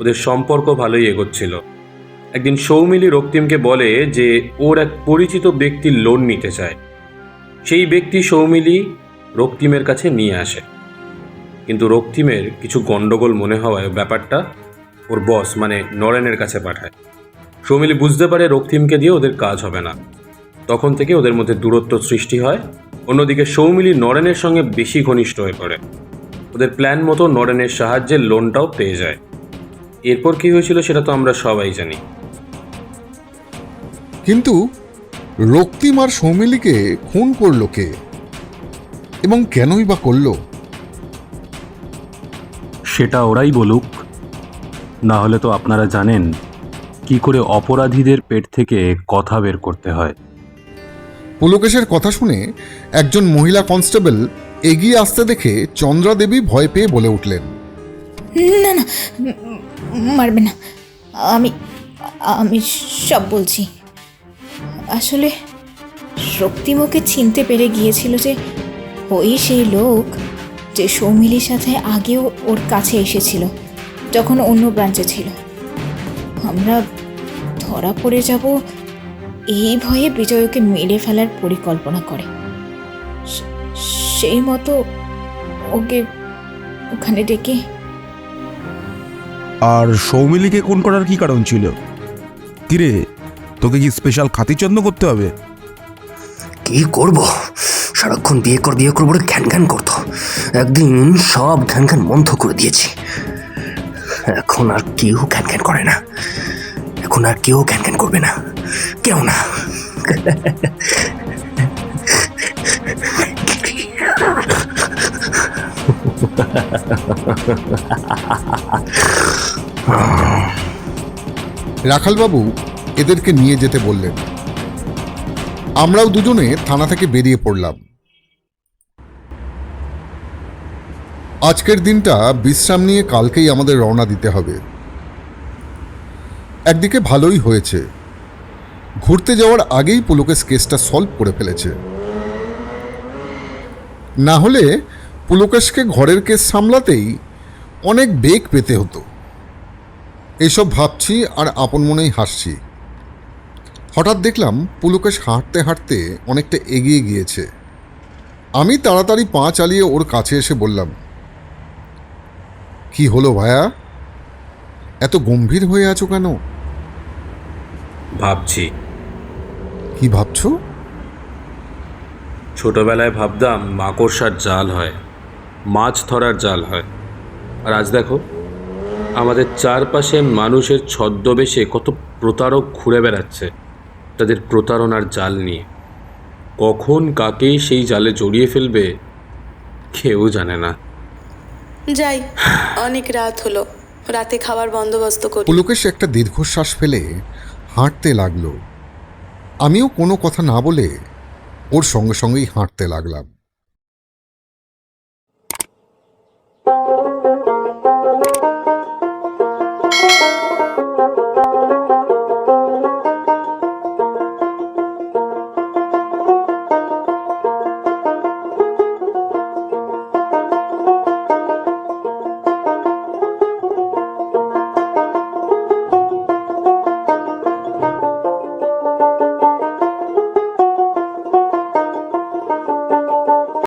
ওদের সম্পর্ক ভালোই এগোচ্ছিল। একদিন সৌমিলি রক্তিমকে বলে যে ওর এক পরিচিত ব্যক্তির লোন নিতে চায়। সেই ব্যক্তি সৌমিলি রক্তিমের কাছে নিয়ে আসে, কিন্তু রক্তিমের কিছু গণ্ডগোল মনে হওয়ায় ব্যাপারটা ওর বস মানে নরেনের কাছে পাঠায়। সৌমিলি বুঝতে পারে রক্তিমকে দিয়ে ওদের কাজ হবে না। তখন থেকে ওদের মধ্যে দূরত্ব সৃষ্টি হয়। অন্যদিকে সৌমিলি নরেনের সঙ্গে বেশি ঘনিষ্ঠ হয়ে পড়ে। ওদের প্ল্যান মতো নরেনের সাহায্যে লোনটাও পেয়ে যায়। এরপর কি হয়েছিল সেটা তো আমরা সবাই জানি। কিন্তু রক্তিম আর সৌমিলিকে খুন করলো কে এবং কেনই বা করলো? সেটা ওরাই বলুক, না হলে তো আপনারা জানেন কি করে অপরাধীদের পেট থেকে কথা বের করতে হয়। পুলকেশের কথা শুনে একজন মহিলা কনস্টেবল এগিয়ে আসতে দেখে চন্দ্রা দেবী ভয় পেয়ে বলে উঠলেন, না না, মারবে না। আমি আমি সব বলছি। আসলে রক্তিম ওকে চিনতে পেরে গিয়েছিল যে ওই সেই লোক যে সৌমিলির সাথে আগেও ওর কাছে এসেছিল যখন অন্য ব্রাঞ্চে ছিল। আমরা ধরা পড়ে যাব এই ভয়ে বিজয় ওকে মেরে ফেলার পরিকল্পনা করে। সেই মতো ওকে ওখানে ডেকে। আর সৌমিলিকে খুন করার কি কারণ ছিল? কিরে, তোকে কি স্পেশাল খাতিরযত্ন করতে হবে? কি করব, সারাক্ষণ বিয়ে কর বলে ঘ্যান ঘ্যান করতো। একদিন সব ঘ্যান ঘ্যান বন্ধ করে দিয়েছি। এখন আর কেউ ঘ্যান ঘ্যান করে না, এখন আর কেউ ঘ্যান ঘ্যান করবে না, কেউ না। রাখালবাবু এদেরকে নিয়ে যেতে বললেন। আমরাও দুজনে থানা থেকে বেরিয়ে পড়লাম। আজকের দিনটা বিশ্রাম নিয়ে কালকেই আমাদের রওনা দিতে হবে। একদিকে ভালোই হয়েছে, ঘুরতে যাওয়ার আগেই পুলকেশ কেসটা সলভ করে ফেলেছে। না হলে পুলকেশকে ঘরের কেস সামলাতেই অনেক বেগ পেতে হতো। এইসব ভাবছি আর আপন মনেই হাসছি। হঠাৎ দেখলাম পুলকেশ হাঁটতে হাঁটতে অনেকটা এগিয়ে গিয়েছে। আমি তাড়াতাড়ি পা চালিয়ে ওর কাছে এসে বললাম, কি হলো ভায়া, এত গম্ভীর হয়ে আছো কেন? ভাবছি। কি ভাবছো? ছোটবেলায় ভাবতাম মাকড়সার জাল হয়, মাছ ধরার জাল হয়, আর আজ দেখো আমাদের চারপাশে মানুষের ছদ্মবেশে কত প্রতারক ঘুরে বেড়াচ্ছে তাদের প্রতারণার জাল নিয়ে। কখন কাকেই সেই জালে জড়িয়ে ফেলবে কেউ জানে না। যাই, অনেক রাত হলো, রাতে খাবার বন্দোবস্ত করি। পুলকেশ একটা দীর্ঘশ্বাস ফেলে হাঁটতে লাগলো। আমিও কোনো কথা না বলে ওর সঙ্গে সঙ্গেই হাঁটতে লাগলাম।